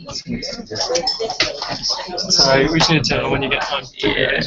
So we just need to tell them when you get time to do it.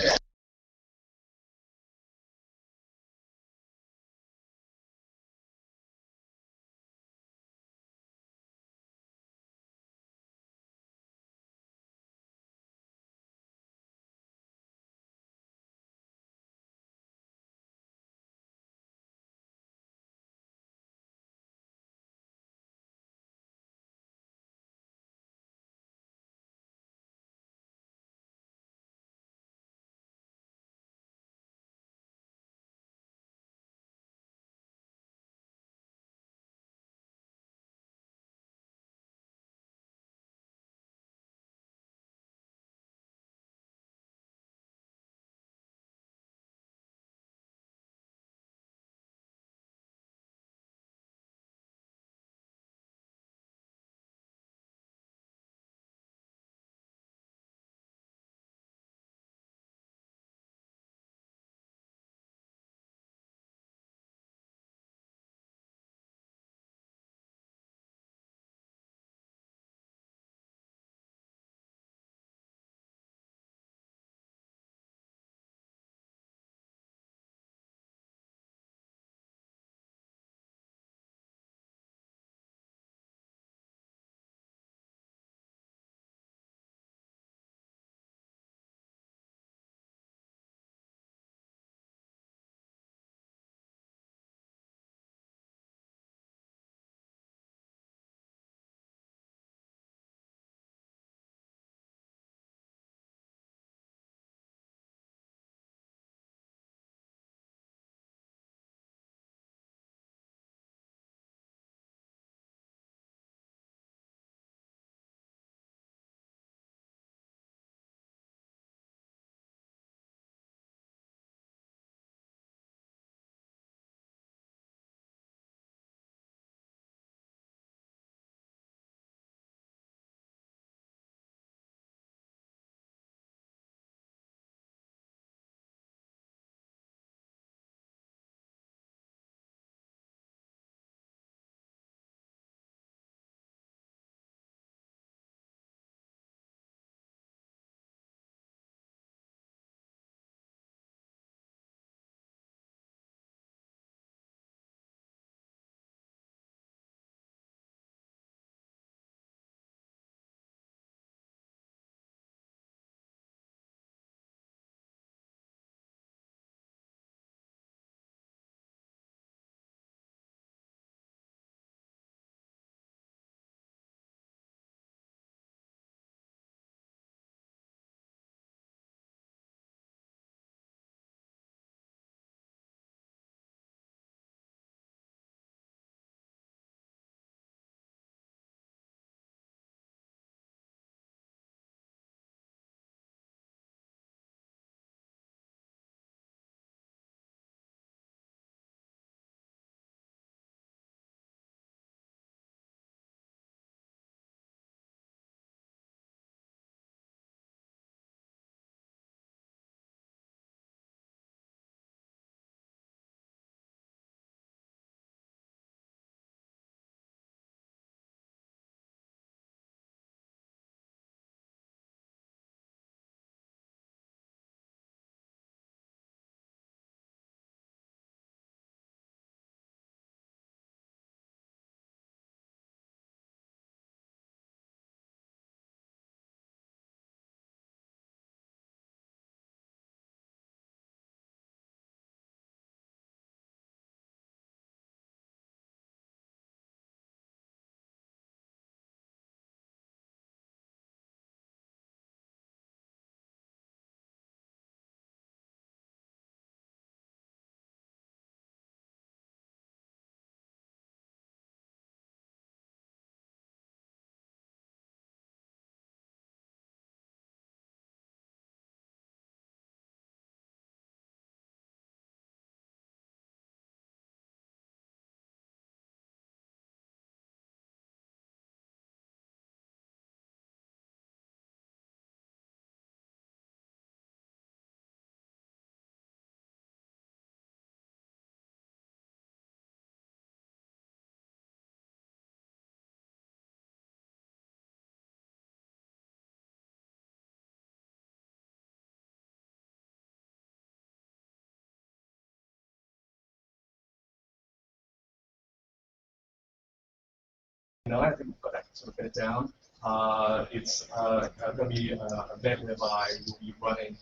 2.0. I think we've got that sort of better down. It's going to be an event whereby we'll be running.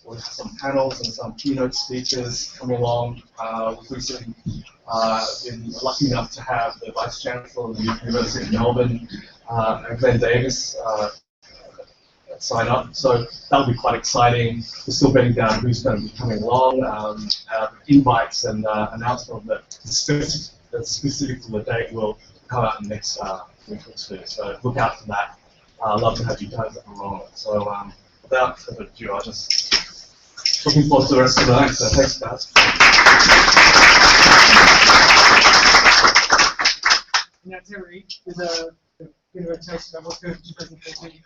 We'll have some panels and some keynote speakers come along. We've recently been lucky enough to have the Vice Chancellor of the University of Melbourne, Glenn Davis, sign up. So that'll be quite exciting. We're still betting down who's going to be coming along. Invites and announcement that specific to the date will come out in the next week or two. So look out for that. I'd love to have you guys along. So without further ado, I'm just looking forward to the rest of the night. So thanks, guys. Now, Terry, with a bit of a taste of what's going to be presentation.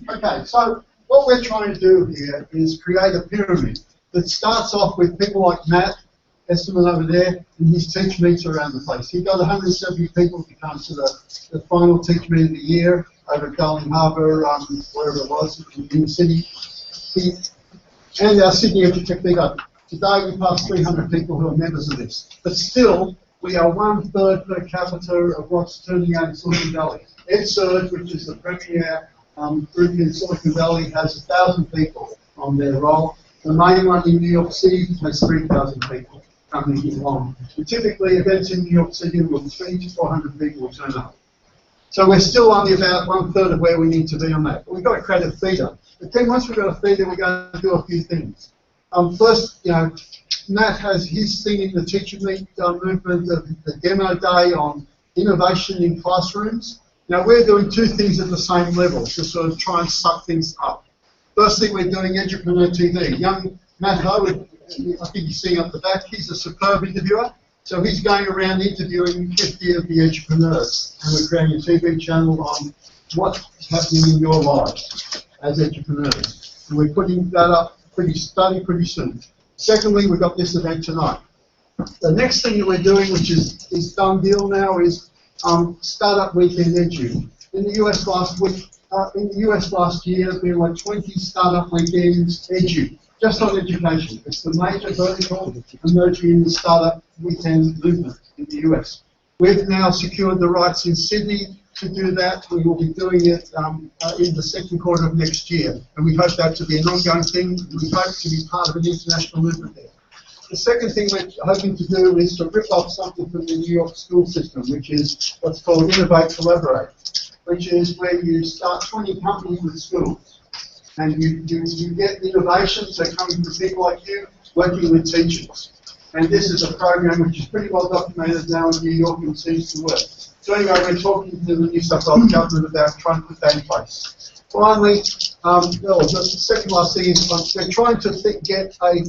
Okay, so what we're trying to do here is create a pyramid that starts off with people like Matt Easterman over there, and his TeachMeets around the place. He got 170 people to come to the final TeachMeet of the year over at Darling Harbour, wherever it was, in the city. And our Sydney EduTech Big Open. Today we passed 300 people who are members of this. But still, we are 1/3 per capita of what's turning out in Silicon Valley. EdSurge, which is the premier group in Silicon Valley, has 1,000 people on their roll. The main one in New York City has 3,000 people coming along. And typically, events in New York City will 300 to 400 people will turn up. So we're still only about 1/3 of where we need to be on that. But we've got to create a feeder. But then once we've got a feeder, we're going to do a few things. First, Matt has his thing in the TeachMeet movement, the demo day on innovation in classrooms. Now we're doing two things at the same level to sort of try and suck things up. First thing we're doing, Edupreneur TV. Young Matt Ho, I think you're seeing up the back, he's a superb interviewer. So he's going around interviewing 50 of the edupreneurs, and we're creating a TV channel on what's happening in your lives as edupreneurs. And we're putting that up pretty soon. Secondly, we've got this event tonight. The next thing that we're doing, which is done deal now, is Startup Weekend Edu. In the US last year, there were 20 Startup Weekends Edu, just on education. It's the major vertical emerging in the Startup Weekend movement in the US. We've now secured the rights in Sydney to do that. We will be doing it in the second quarter of next year, and we hope that to be an ongoing thing. We hope to be part of an international movement there. The second thing we're hoping to do is to rip off something from the New York school system, which is what's called Innovate Collaborate, which is where you start 20 companies with schools, and you get innovations that come from people like you working with teachers. And this is a program which is pretty well documented now in New York and seems to work. So anyway, we're talking to the New South Wales government about trying to put that in place. Finally, the second last thing is we're trying to get a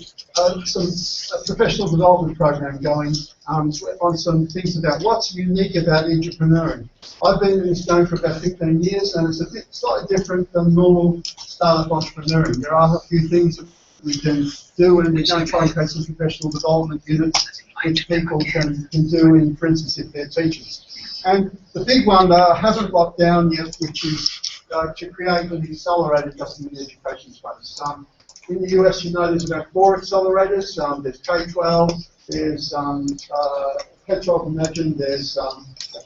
professional development program going on some things about what's unique about entrepreneuring. I've been in this game for about 15 years, and it's slightly different than normal startup entrepreneuring. There are a few things that we can do, and we're going to try and create some professional development units which people can do, for instance, if they're teachers. And the big one that I haven't locked down yet, which is to create an accelerator just in the education space. In the US, there's about 4 accelerators. There's K-12, there's K-12 Imagine, there's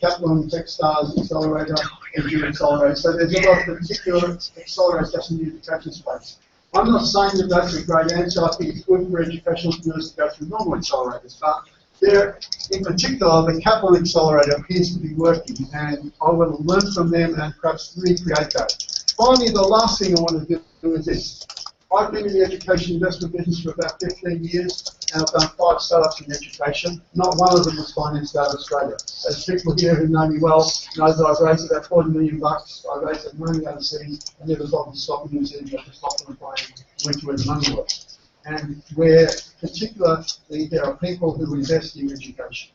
Kaplan Techstars Accelerator, Edu Accelerator. So there's a lot of particular accelerators just in the education space. I'm not saying that that's a great answer. I think it's good for educational entrepreneurs to go through normal accelerators, but there, in particular, the Kaplan Accelerator appears to be working, and I want to learn from them and perhaps recreate that. Finally, the last thing I want to do is this. I've been in the education investment business for about 15 years, and I've done 5 startups in education. Not one of them was financed out of Australia. As people here who know me well know that I've raised about $40 million. I raised that money overseas, and never got to stop in New Zealand, but to stop them buying, went to where the money was. And where particularly there are people who invest in education.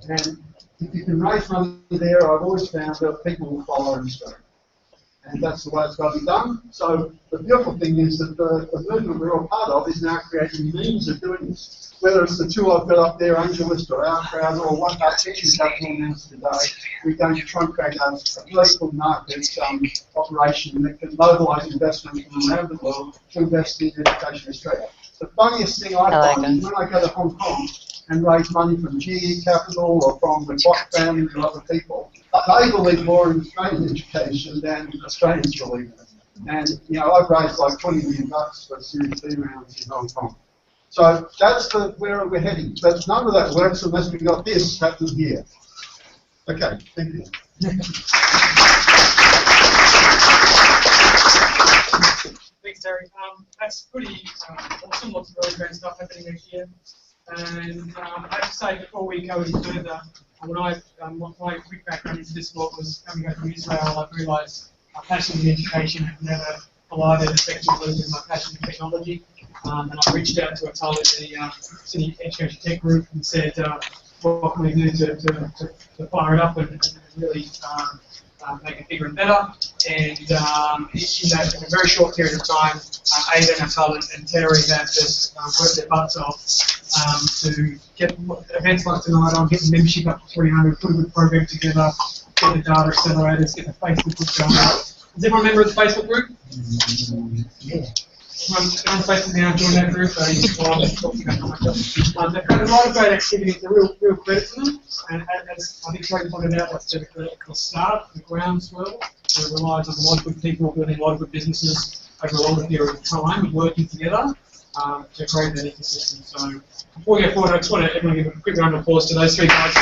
And if you can raise money there, I've always found that people will follow in Australia. And that's the way it's got to be done. So the beautiful thing is that the movement we're all part of is now creating means of doing this. Whether it's the two I've got up there, AngelList or Our Crowd, or what our teachers have announced today, we're going to try and create a local market operation that can mobilise investment from around the world to invest in education in Australia. the funniest thing I find is when I go to Hong Kong and raise money from GE Capital or from the Kwok family and other people, they believe more in Australian education than Australians believe in it. And, you know, I've raised like $20 million for Series B rounds in Hong Kong. So that's where we're heading. But none of that works unless we've got this happening here. Okay, thank you. Thanks, Terry. That's pretty awesome. Lots of really great stuff happening next year. And I have to say, before we go any further, my quick background into this work was coming over from Israel. I realised my passion in education had never collided effectively with my passion in technology. And I reached out to a fellow at the City Education Tech Group and said, what can we do to fire it up and really make it bigger and better? And in a very short period of time, Ada, Natal, and Terry have just worked their butts off to get events like tonight on, get the membership up to 300, put a good program together, get the data accelerators, get the Facebook group going. Does everyone remember the Facebook group? Yeah. On Facebook now, join that group. They've done a lot of great activity. It's a real credit to them. And as I think Craig pointed out, that's the start, the groundswell. It relies on a lot of good people building a lot of good businesses over a long period of time, working together to create that ecosystem. So before we go forward, I just want everyone to give a quick round of applause to those three guys.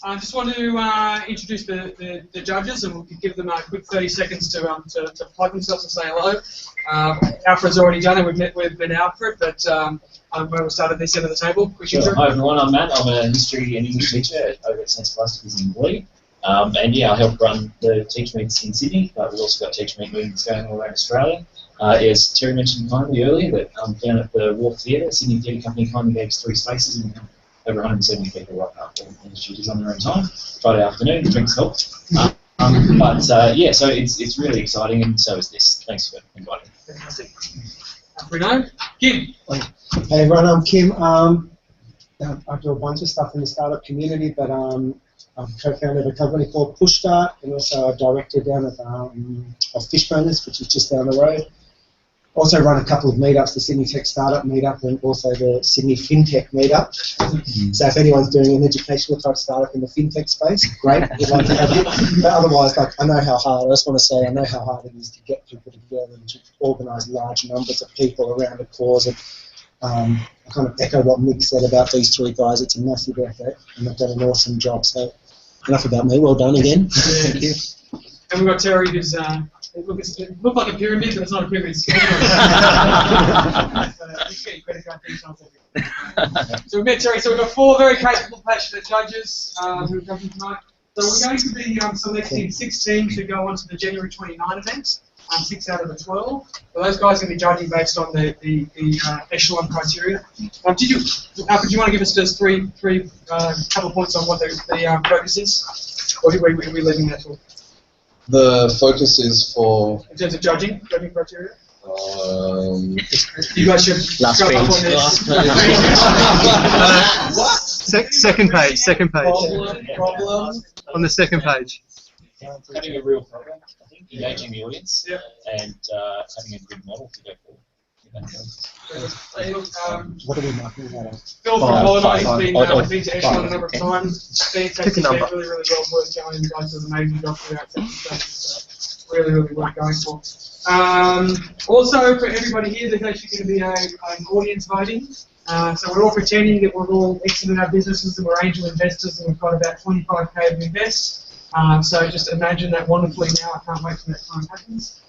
I just want to introduce the judges, and we'll give them a quick 30 seconds to plug themselves and say hello. Alfred's already done it. We've met Alfred, but we'll start at this end of the table. Sure. Hi everyone, I'm Matt. I'm a history and English teacher over at St. Scholastica's in Lee. And yeah, I help run the TeachMeets in Sydney, but we've also got TeachMeet meetings going all around Australia. As Terry mentioned kindly earlier, that down at the Wharf Theatre, Sydney Theatre Company kindly gave us 3 spaces, and we have over 170 people rock up and students on their own time. Friday afternoon, drinks help. Yeah, so it's really exciting, and so is this. Thanks for inviting me. Fantastic. Alfredo, Kim. Hey everyone, I'm Kim. I do a bunch of stuff in the startup community, but I'm co-founder of a company called Push Start, and also a director down at of Fishburners, which is just down the road. Also run a couple of meetups, the Sydney Tech Startup meetup and also the Sydney FinTech meetup. So if anyone's doing an educational type startup in the FinTech space, great, we'd like to have you. But otherwise, like, I know how hard, I just want to say, I know how hard it is to get people together and to organise large numbers of people around a cause. And I kind of echo what Mick said about these 3 guys. It's a massive effort, and they've done an awesome job. So enough about me. Well done again. Thank you. And we've got Terry, who's it looked like a pyramid, but it's not a pyramid. It's so we met Terry. So we've got 4 very capable, passionate judges who are coming tonight. So we're going to be selecting 6 teams to go on to the January 29 event. 6 out of the 12. So those guys are going to be judging based on the echelon criteria. Alfred, do you want to give us just three couple of points on what the focus is? Or are we leaving that for? The focus is for... In terms of judging criteria? You guys should last up page. on this. What? Second page. Problem. On the second page. Having a real program, I think, engaging the audience, Yep. and having a good model to go forward. What are we marking that on? Phil from Pollenizer has been to Echelon a number of Okay. times. Pick a number. Really well worth going. You guys do an amazing job throughout second stage. So really worth going for. Also, for everybody here, there's actually going to be an audience voting. So we're all pretending that we're all excellent in our businesses and we're angel investors, and we've got about 25k to invest. So just imagine that wonderfully now. I can't wait till that time happens.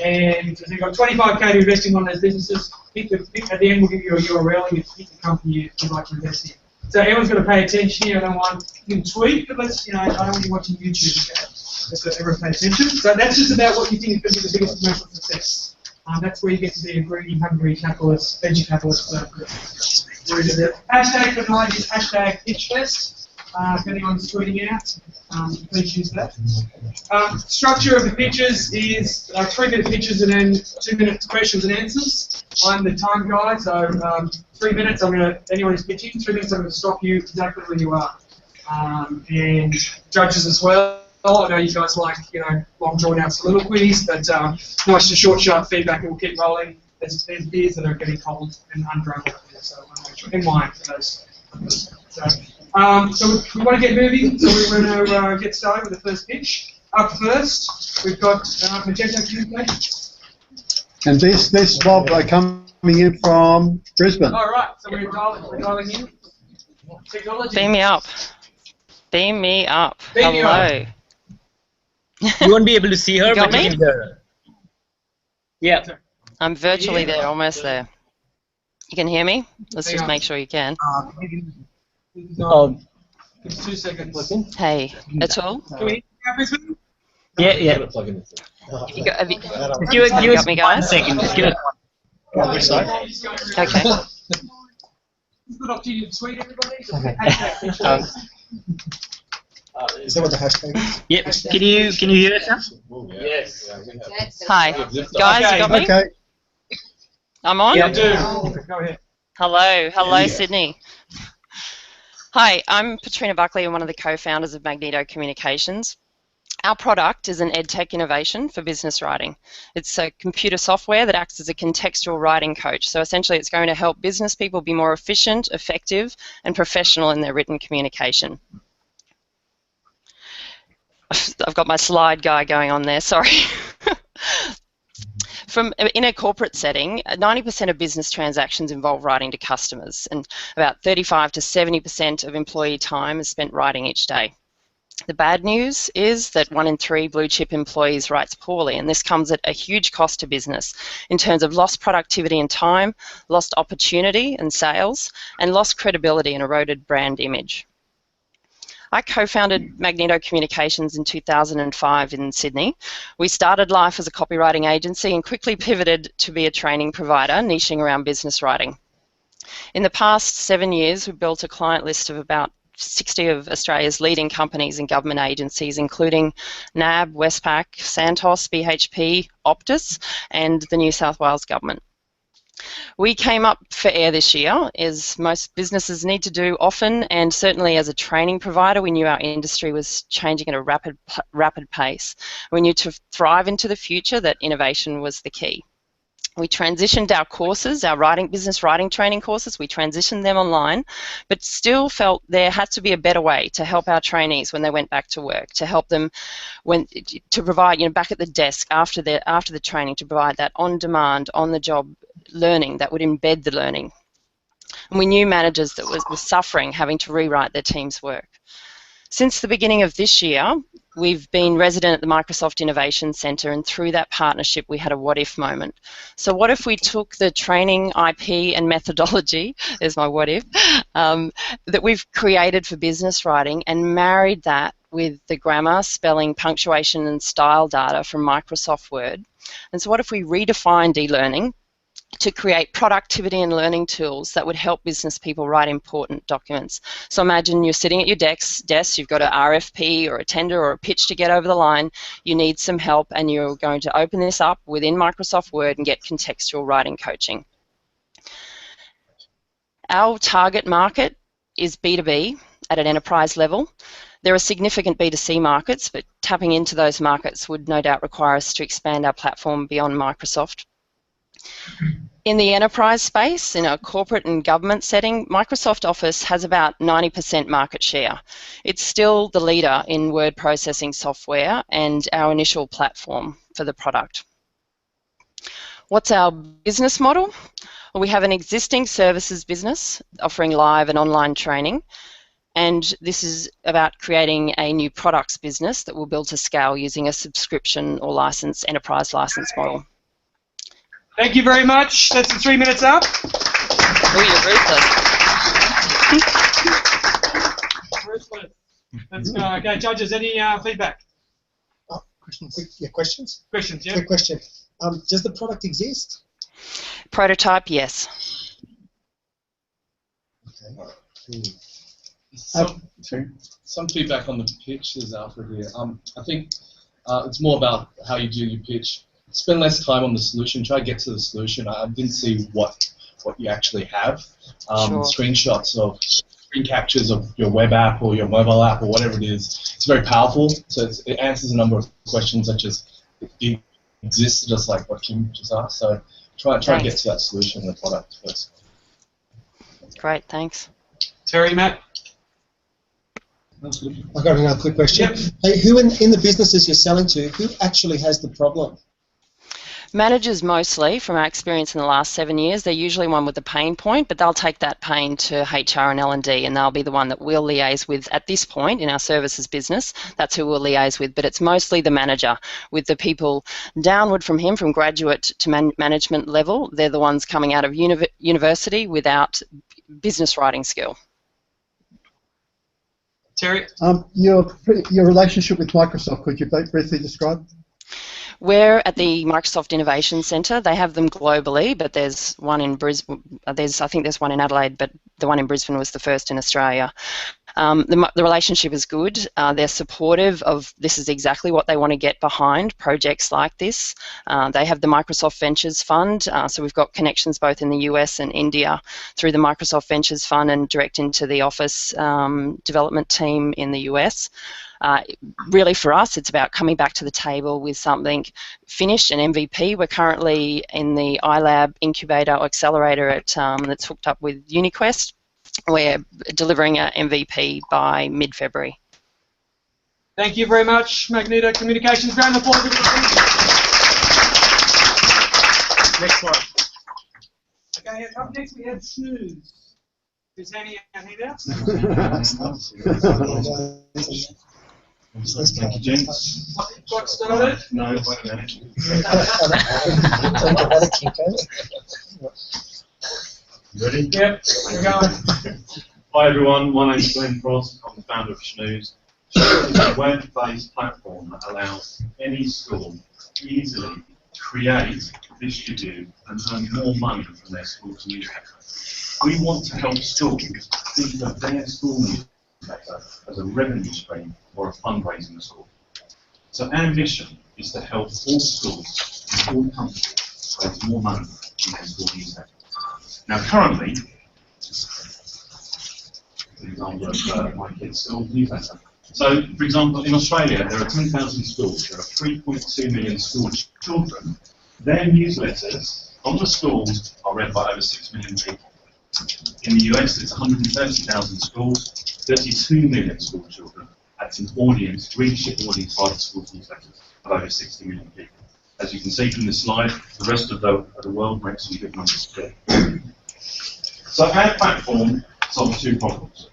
And so you've got 25k to invest in one of those businesses. At the end, we'll give you a URL and you pick the company you'd like to invest in. So everyone's got to pay attention here. I don't want you can tweet, but let's I don't want you watching YouTube. Okay? Just so everyone pay attention. So that's just about what you think is going to be the biggest commercial success. That's where you get to be a greedy, hungry capitalist, venture capitalist. Hashtag for tonight is hashtag PitchFest. If anyone's tweeting out, please use that. Structure of the pitches is 3-minute pitches and then 2-minute questions and answers. I'm the time guy, so 3 minutes. Anyone who's pitching, 3 minutes. I'm going to stop you exactly where you are. and judges as well. I know you guys like, long drawn-out soliloquies, but nice and short, sharp feedback, and we'll keep rolling. There's beers that are getting cold and unraveled, so in wine for those. So we want to get moving, so we're going to get started with the first pitch. Up first, we've got Magenta Communications. And this Bob coming in from Brisbane. All right, so we're dialing in. Technology. Beam me up. Beam me up. Beam me Hello. up. You won't be able to see her, You got but me? you can hear her. Yeah. I'm virtually there, almost there. You can hear me? Let's Hang just on. make sure you can. Give 2 seconds. Hey, at all? Can we hear Brisbane? Yeah, yeah. You got, have you, Give got us me, 1 guys? second. Just give it. Okay. Good opportunity to tweet everybody. Is that what the hashtag is? Yep. Can you hear us now? Yes. Hi. Guys, you got me? Okay. I'm on? Yeah. Go ahead. Hello, Sydney. Hi, I'm Patrina Buckley. I'm one of the co-founders of Magneto Communications. Our product is an EdTech innovation for business writing. It's a computer software that acts as a contextual writing coach. So essentially it's going to help business people be more efficient, effective, and professional in their written communication. I've got my slide guy going on there, sorry. In a corporate setting, 90% of business transactions involve writing to customers, and about 35 to 70% of employee time is spent writing each day. The bad news is that 1 in 3 blue chip employees writes poorly, and this comes at a huge cost to business in terms of lost productivity and time, lost opportunity and sales, and lost credibility and eroded brand image. I co-founded Magneto Communications in 2005 in Sydney. We started life as a copywriting agency and quickly pivoted to be a training provider, niching around business writing. In the past 7 years, we've built a client list of about 60 of Australia's leading companies and government agencies, including NAB, Westpac, Santos, BHP, OPTUS, and the New South Wales Government. We came up for air this year, as most businesses need to do often, and certainly as a training provider, we knew our industry was changing at a rapid pace. We knew to thrive into the future that innovation was the key. We transitioned our courses, our business writing training courses, we transitioned them online, but still felt there had to be a better way to help our trainees when they went back to work, to help them to provide, back at the desk after the training, to provide that on-demand, on-the-job learning that would embed the learning. And we knew managers that were suffering having to rewrite their team's work. Since the beginning of this year, we've been resident at the Microsoft Innovation Centre, and through that partnership we had a what-if moment. So what if we took the training IP and methodology, there's my what if, that we've created for business writing and married that with the grammar, spelling, punctuation and style data from Microsoft Word. And so what if we redefined e-learning to create productivity and learning tools that would help business people write important documents. So imagine you're sitting at your desk, you've got an RFP or a tender or a pitch to get over the line, you need some help, and you're going to open this up within Microsoft Word and get contextual writing coaching. Our target market is B2B at an enterprise level. There are significant B2C markets, but tapping into those markets would no doubt require us to expand our platform beyond Microsoft. In the enterprise space, in a corporate and government setting, Microsoft Office has about 90% market share. It's still the leader in word processing software and our initial platform for the product. What's our business model? Well, we have an existing services business offering live and online training, and this is about creating a new products business that will build to scale using a subscription or enterprise license model. Thank you very much. That's the 3 minutes up. Oh, you're ruthless. Let's go. Okay, judges, any feedback? Questions? Yeah, questions? Questions, yeah? Quick question. Does the product exist? Prototype, yes. Okay. Some feedback on the pitch is Alfred here. I think it's more about how you do your pitch. Spend less time on the solution. Try to get to the solution. I didn't see what you actually have. Sure. Screenshots of screen captures of your web app or your mobile app or whatever it is. It's very powerful, so it answers a number of questions such as, do you exist, just like what Kim just asked. So try and get to that solution in the product first. Great, thanks. Terry, Matt? I've got another quick question. Yep. Hey, who in the businesses you're selling to, who actually has the problem? Managers mostly, from our experience in the last 7 years, they're usually one with the pain point, but they'll take that pain to HR and L&D, and they'll be the one that we'll liaise with at this point in our services business. That's who we'll liaise with, but it's mostly the manager, with the people downward from him, from graduate to management level. They're the ones coming out of university without business writing skill. Terry? Your relationship with Microsoft, could you briefly describe? We're at the Microsoft Innovation Centre. They have them globally, but there's one in Brisbane. I think there's one in Adelaide, but the one in Brisbane was the first in Australia. The relationship is good. They're supportive of this is exactly what they want to get behind, projects like this. They have the Microsoft Ventures Fund, so we've got connections both in the US and India through the Microsoft Ventures Fund and direct into the Office development team in the US. Really for us, it's about coming back to the table with something finished, an MVP. We're currently in the iLab incubator or accelerator that's hooked up with UniQuest. We're delivering an MVP by mid-February. Thank you very much, Magneto Communications. Round of applause. Next one. Okay, up next we have Snooze. Is handing out handouts? Thank you, gents. Got started? No, wait a minute. Ready? Yep, we're going. Hi everyone, my name is Glenn Frost. I'm the founder of Snooze. Snooze is a web-based platform that allows any school to easily create, distribute, and earn more money from their school's newsletter. We want to help schools think of their school newsletter as a revenue stream or a fundraising tool. So our mission is to help all schools in all countries raise more money from their school newsletter. Now currently, for example, of my kids' school newsletter. So, for example, in Australia, there are 10,000 schools. There are 3.2 million school children. Their newsletters from the schools are read by over 6 million people. In the US, it's 130,000 schools, 32 million school children. That's an audience, readership audience by the school newsletters of over 60 million people. As you can see from this slide, the rest of the world makes some good numbers too. So our platform solves two problems.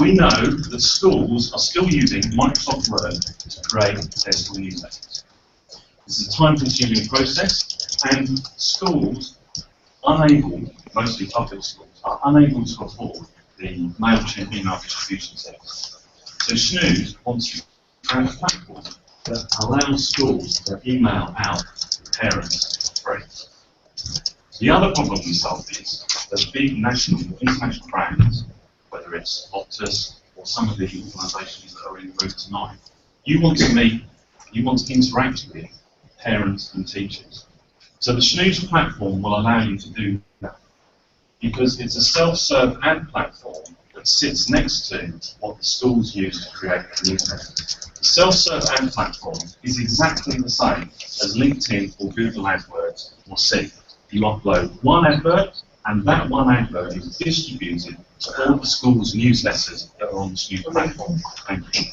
We know that schools are still using Microsoft Word to create their school newsletters. This is a time-consuming process, and schools, mostly public schools, are unable to afford the MailChimp email distribution service. So Snooze wants to create a platform that allows schools to email out to parents for free. The other problem we solve is that big national or international brands, whether it's OPTUS or some of the organisations that are in the room tonight, you want to meet, you want to interact with parents and teachers. So the Snooze platform will allow you to do that because it's a self-serve ad platform that sits next to what the schools use to create the newsletter. The self-serve ad platform is exactly the same as LinkedIn or Google AdWords or Seek. You upload one advert, and that one advert is distributed to all the school's newsletters that are on the Snooze platform. Thank you.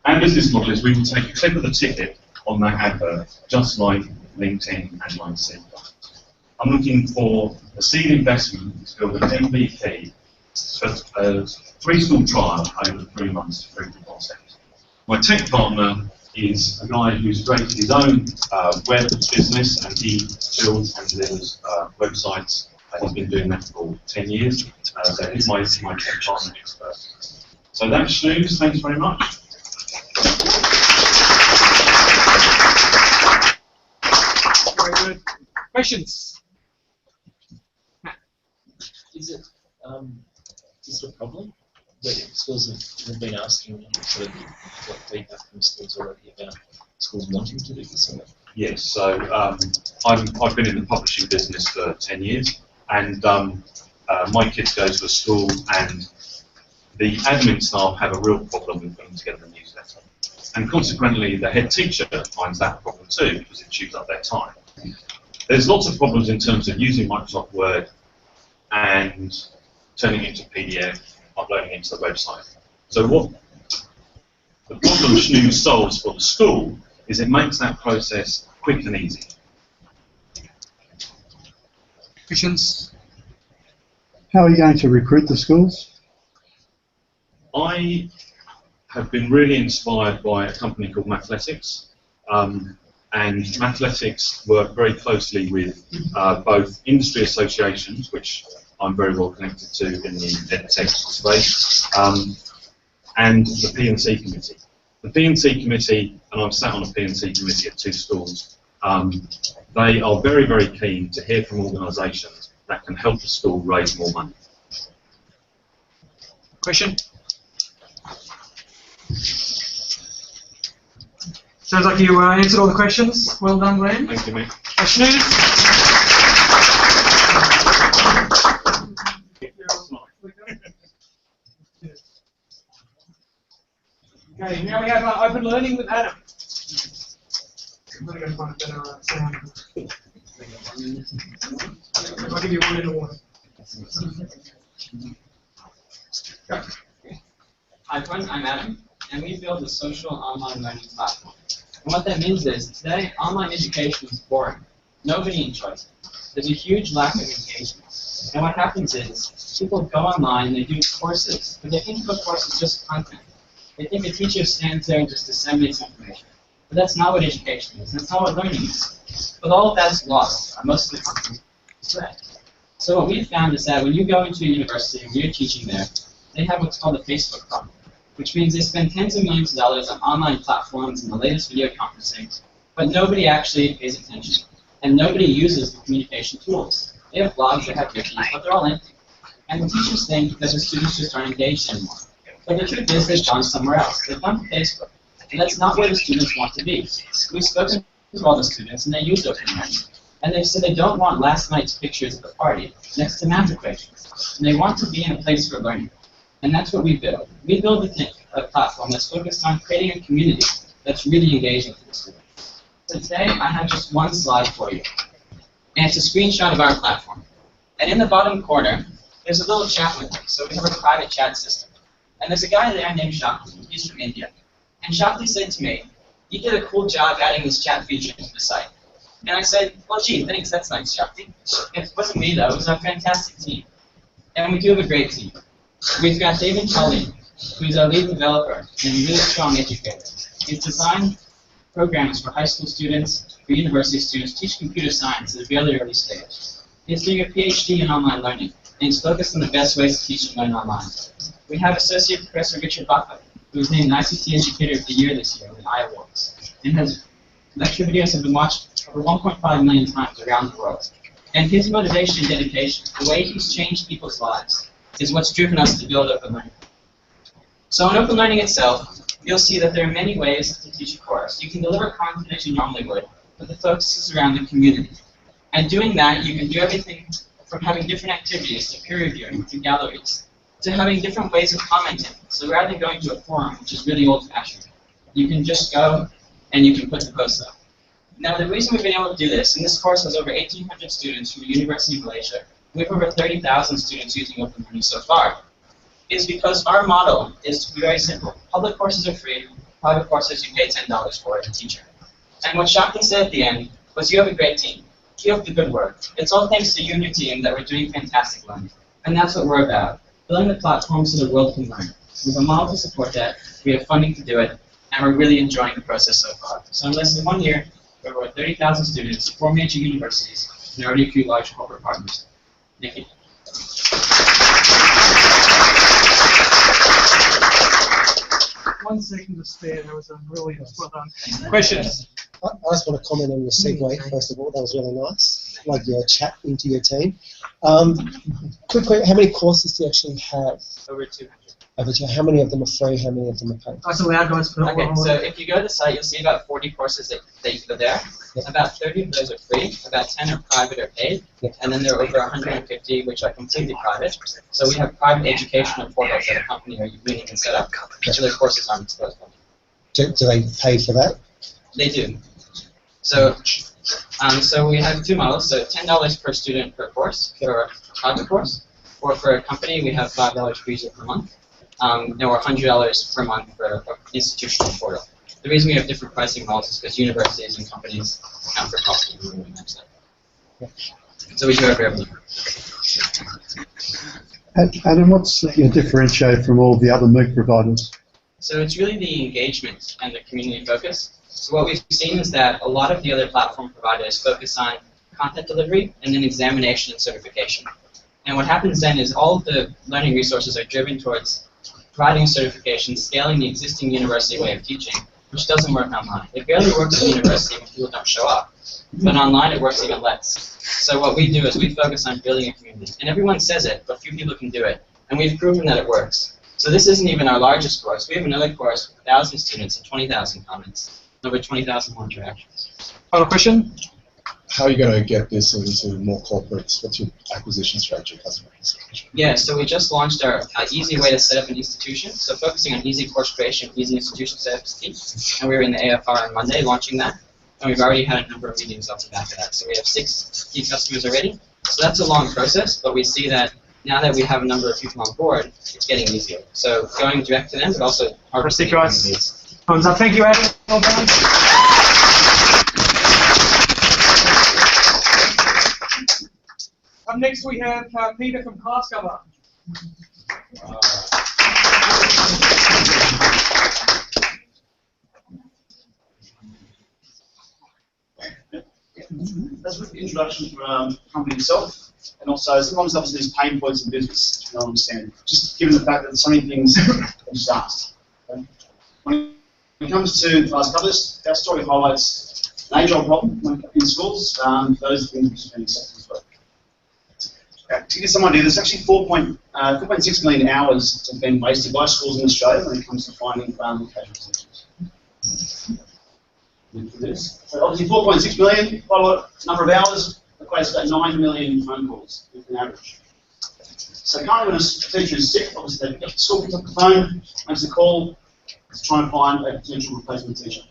Our business model is we will take a clip of the ticket on that advert, just like LinkedIn and like Seek. I'm looking for a seed investment to build an MVP for a 3-school trial over 3 months to prove the concept. My tech partner is a guy who's created his own web business, and he builds and delivers websites. He's been doing that for 10 years, so he's my tech partner expert. So that's Snooze. Thanks very much. Very good. Questions? Is it a problem that schools have been asking sort of got feedback from schools already about schools wanting to do this? Yes, so I've been in the publishing business for 10 years. and my kids go to a school, and the admin staff have a real problem with putting together a newsletter. And consequently, the head teacher finds that a problem too, because it chews up their time. There's lots of problems in terms of using Microsoft Word and turning it into PDF, uploading it to the website. So what the problem Shnu solves for the school is it makes that process quick and easy. Questions? How are you going to recruit the schools? I have been really inspired by a company called Mathletics, and Mathletics work very closely with both industry associations, which I'm very well connected to in the EdTech space, and the P&C committee. The P&C committee, and I'm sat on a P&C committee at 2 schools, they are very, very keen to hear from organisations that can help the school raise more money. Question? Sounds like you answered all the questions. Well done, Glenn. Thank you, mate. Shnu? Okay, now we have open learning with Adam. I'm going to find a better sound. I'll give you one in order. Go. Hi everyone, I'm Adam, and we build a social online learning platform. And what that means is, today, online education is boring. Nobody enjoys it. There's a huge lack of engagement. And what happens is, people go online and they do courses, but they think the course is just content. They think a teacher stands there and just disseminates information. But that's not what education is. That's not what learning is. But all of that's lost. Most of the content is today. So what we've found is that when you go into a university and you're teaching there, they have what's called a Facebook problem, which means they spend tens of millions of dollars on online platforms and the latest video conferencing, but nobody actually pays attention. And nobody uses the communication tools. They have blogs, they have wikis, but they're all empty. And the teachers think that the students just aren't engaged anymore. But the truth is they've gone somewhere else. They've gone to Facebook. And that's not where the students want to be. We've spoken to all the students, and they use Edupreneur. And they said they don't want last night's pictures of the party next to math equations. And they want to be in a place for learning. And that's what we build. We build a platform that's focused on creating a community that's really engaging for the students. So today, I have just one slide for you. And it's a screenshot of our platform. And in the bottom corner, there's a little chat window. So we have a private chat system. And there's a guy there named Shakti. He's from India. And Shakti said to me, "You did a cool job adding this chat feature to the site." And I said, "Well, gee, thanks, that's nice, Shakti." It wasn't me, though. It was our fantastic team. And we do have a great team. We've got David Tully, who's our lead developer and a really strong educator. He's designed programs for high school students, for university students, teach computer science at a really early stage. He's doing a PhD in online learning, and he's focused on the best ways to teach and learn online. We have Associate Professor Richard Buckley, who was named ICT Educator of the Year this year with the iAwards, and his lecture videos have been watched over 1.5 million times around the world. And his motivation and dedication, the way he's changed people's lives, is what's driven us to build Open Learning. So in Open Learning itself, you'll see that there are many ways to teach a course. You can deliver content as you normally would, but the focus is around the community. And doing that, you can do everything from having different activities to peer reviewing to galleries, to having different ways of commenting. So rather than going to a forum, which is really old-fashioned, you can just go and you can put the post up. Now the reason we've been able to do this, and this course has over 1,800 students from the University of Malaysia, we have over 30,000 students using Open Learning so far, is because our model is very simple. Public courses are free, private courses you pay $10 for as a teacher. And what Shakti said at the end was, you have a great team. Keep up the good work. It's all thanks to you and your team that we're doing fantastic learning. And that's what we're about, building the platform so the world can learn. We have a model to support that, we have funding to do it, and we're really enjoying the process so far. So in less than 1 year, we have over 30,000 students, 4 major universities, and already a few large corporate partners. Thank you. 1 second to spare. That was brilliant. Well done. Questions? I just want to comment on your segue, first of all. That was really nice. Like your chat into your team. Quick question, how many courses do you actually have? Over 200. How many of them are free? How many of them are paid? That's allowed, guys. Okay, so if you go to the site, you'll see about 40 courses that are there. Yep. About 30 of those are free, about 10 are private or paid, Yep. and then there are over 150 which are completely private. So we have private educational portals that a company or union can set up, so their courses aren't exposed. Do they pay for that? They do. So, so we have two models. So $10 per student per course for a private course, or for a company we have $5 per user per month, or $100 per month for an institutional portal. The reason we have different pricing models is because universities and companies account for cost of living and that. So we do it for everything. And then what's your differentiator from all the other MOOC providers? So it's really the engagement and the community focus. So what we've seen is that a lot of the other platform providers focus on content delivery and then examination and certification. And what happens then is all of the learning resources are driven towards providing certification, scaling the existing university way of teaching, which doesn't work online. It barely works in university when people don't show up. But online it works even less. So what we do is we focus on building a community. And everyone says it, but few people can do it. And we've proven that it works. So this isn't even our largest course. We have another course with 1,000 students and 20,000 comments, over 20,000 more interactions. Final question? How are you going to get this into more corporates? What's your acquisition strategy, customer acquisition? Yeah, so we just launched our easy way to set up an institution. So focusing on easy course creation, easy institution setup is key. And we were in the AFR on Monday launching that. And we've already had a number of meetings off the back of that. So we have 6 key customers already. So that's a long process, but we see that now that we have a number of people on board, it's getting easier. So going direct to them, but also harvesting leads. Thumbs up. Thank you, Adam. Well done. Up next we have Peter from ClassCover. That's with the introduction to the company itself, and also sometimes obviously there's pain points in business which we don't understand. Just given the fact that so many things are just asked. Okay? When it comes to ClassCovers, our story highlights an age-old problem in schools. Those things which have been accepted as well. To give some idea, there's actually 4.6 million hours have been wasted by schools in Australia when it comes to finding casual teachers. So obviously 4.6 million, quite a lot, number of hours, equates to about 9 million phone calls on average. So currently when a teacher is sick, obviously the school picks up the phone, makes a call, to try and find a potential replacement teacher.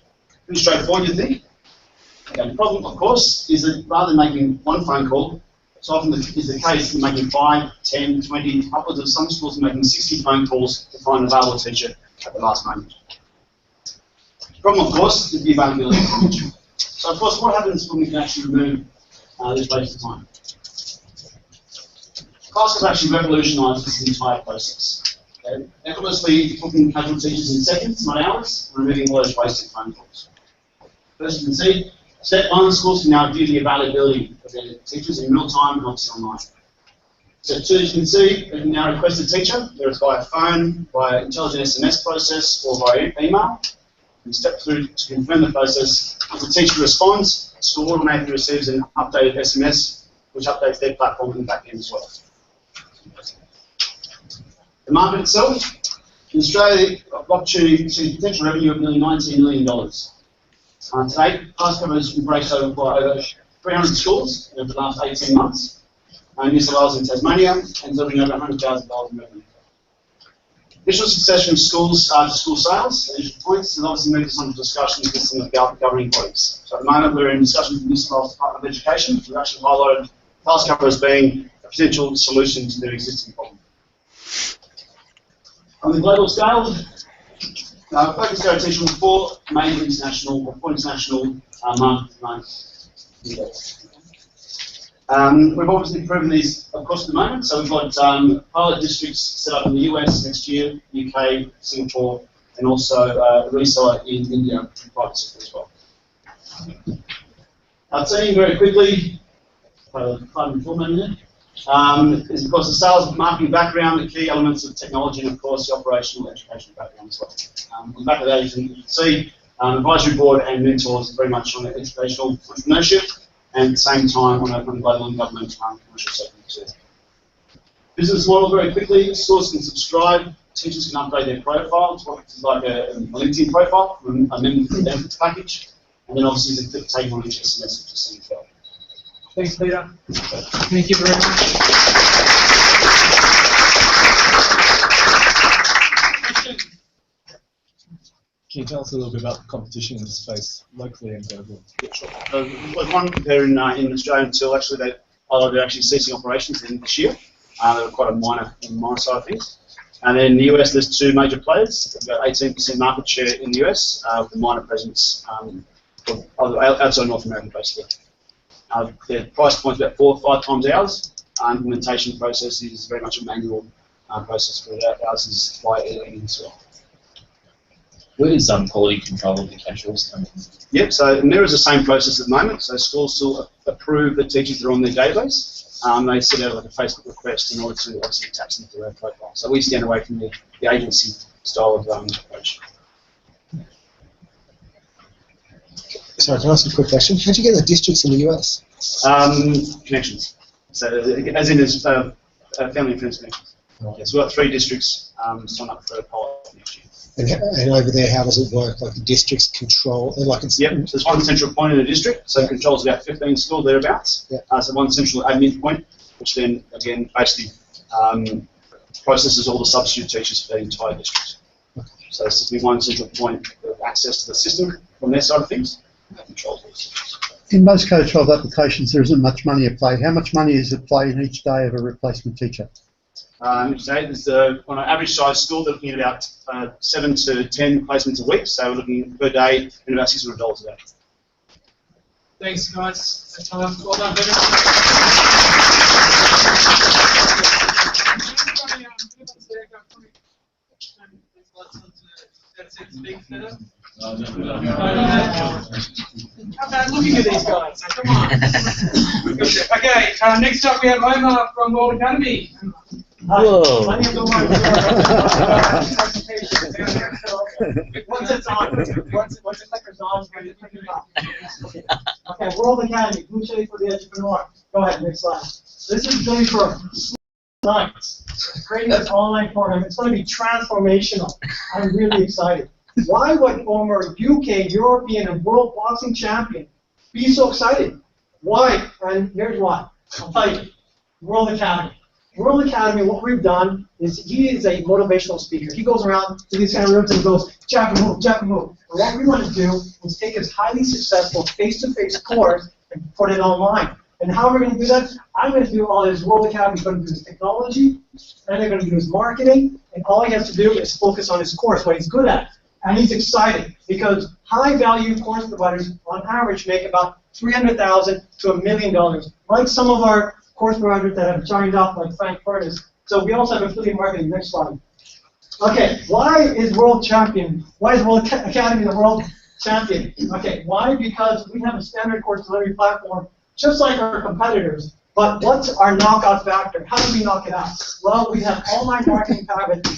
Pretty straightforward, you think? Okay, the problem, of course, is that rather than making one phone call, so often is the case in making 5, 10, 20, upwards of some schools are making 60 phone calls to find an available teacher at the last moment. The problem, of course, is the availability of the teacher. So, of course, what happens when we can actually remove this waste of time? ClassCover has actually revolutionised this entire process. Okay? Effortlessly booking casual teachers in seconds, not hours, and removing all those wasted phone calls. First, you can see, step 1, schools can now view the availability of their teachers in real time and obviously online. Step 2, you can see, they can now request a teacher, whether it's via phone, via intelligent SMS process, or via email. And step 3, to confirm the process, if the teacher responds, the school automatically receives an updated SMS, which updates their platform in the back end as well. The market itself, in Australia, opportunity to potential revenue of nearly $19 million. Today, ClassCover has embraced over 300 schools over the last 18 months. New South Wales and Tasmania, and delivering over $100,000 in revenue. Initial success from schools to school sales, initial points, and obviously moved us on to discussions with some of the governing bodies. So at the moment, we're in discussions with the New South Wales Department of Education. We've actually highlighted ClassCover as being a potential solution to their existing problem. On the global scale, focus our attention on 4 main international markets. We've obviously proven these, of course, at the moment. So we've got pilot districts set up in the US next year, UK, Singapore, and also a reseller in India in private sector as well. Our team, very quickly, is of course the sales and marketing background, the key elements of technology, and of course the operational educational background as well. On the back of that, you can see advisory board and mentors very much on the educational entrepreneurship, and at the same time on a global and government commercial sector too. Business model, very quickly, schools can subscribe teachers can upgrade their profile to what is like a LinkedIn profile, a member benefits package, and then obviously they click take on each SMS which is sent out. Thanks, Peter. Thank you very much. Can you tell us a little bit about the competition in this space, locally and globally? Yeah, sure. There's one competitor in Australia until actually they're actually ceasing operations in this year. They were quite a minor side of things. And then in the US, there's 2 major players. They've got 18% market share in the US, with a minor presence outside North America, basically. Their price point's about 4 or 5 times ours. Implementation process is very much a manual process, for ours is by e-learning as well. Where does quality control of the casuals come in? Yep, so Muru is the same process at the moment. So schools still approve the teachers that are on their database. They set out like a Facebook request in order to obviously attach them to their profile. So we stand away from the agency style of approach. Sorry, can I ask a quick question? How do you get the districts in the US? Connections. So as in as family and friends connections. Yeah, so we've got 3 districts sign up for a pilot next year. And over there, how does it work? Like the districts control, like it's... Yep, so there's one central point in the district, so it controls about 15 schools thereabouts. Yep. So one central admin point, which then, again, basically processes all the substitute teachers for the entire district. Okay. So it's just be one central point of access to the system from their side of things, that controls all the systems. In most K-12 applications, there isn't much money at play. How much money is at play in each day of a replacement teacher? There's on an average size school, they're looking at about 7 to 10 placements a week, so we're looking per day at about $600 a day. Thanks, guys. That's time. Well done, Peter. How about looking at these guys? So come on. Okay, next up we have Omar from World Academy. Whoa. My name is Omar. Once it's on, once the clicker's on, we're going to click it off. Okay, World Academy, blue shade for the Edupreneur. Go ahead, next slide. This is going for nights. Creating this online program. It's going to be transformational. I'm really excited. Why would former UK, European, and World Boxing Champion be so excited? Why? And here's why. I'll tell you. World Academy. World Academy, what we've done is he is a motivational speaker. He goes around to these kind of rooms and goes, jab and move, jab and move. And what we want to do is take his highly successful face-to-face course and put it online. And how are we going to do that? I'm going to do all his World Academy. He's going to do his technology, and they're going to do his marketing, and all he has to do is focus on his course, what he's good at. And he's excited because high-value course providers, on average, make about $300,000 to $1 million, like some of our course providers that have joined up, like Frank Furness. So we also have affiliate marketing. Next slide. Okay, why is World Champion? Why is World Academy the world champion? Okay, why? Because we have a standard course delivery platform, just like our competitors. But what's our knockout factor? How do we knock it out? Well, we have online marketing package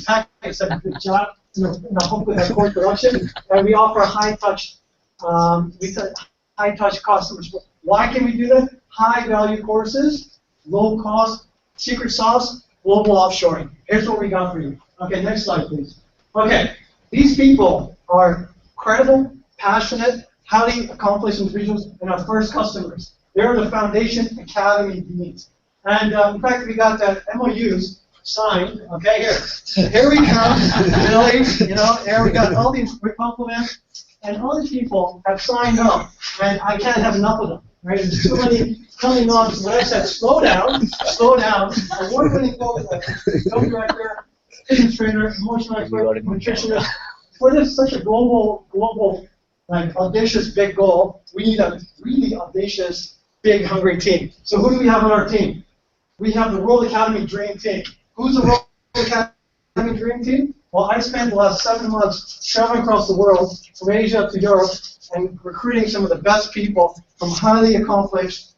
that a good job. Hopefully have course production, and we offer high-touch, high-touch customers. Why can we do that? High-value courses, low cost, secret sauce, global offshoring. Here's what we got for you. Okay, next slide, please. Okay, these people are credible, passionate, highly accomplished individuals, and our first customers. They're the foundation academy needs. And in fact, we got MOUs signed. Okay, here we come, Billy. Here we got all these compliments, and all these people have signed up, and I can't have enough of them. Right? There's too many coming on. When I said slow down, slow down. Award-winning film director, fitness trainer, emotional expert, nutritionist. For this such a global, like audacious big goal, we need a really audacious, big, hungry team. So who do we have on our team? We have the World Academy Dream Team. Who's the World Academy Dream Team? Well, I spent the last 7 months traveling across the world, from Asia to Europe, and recruiting some of the best people from highly accomplished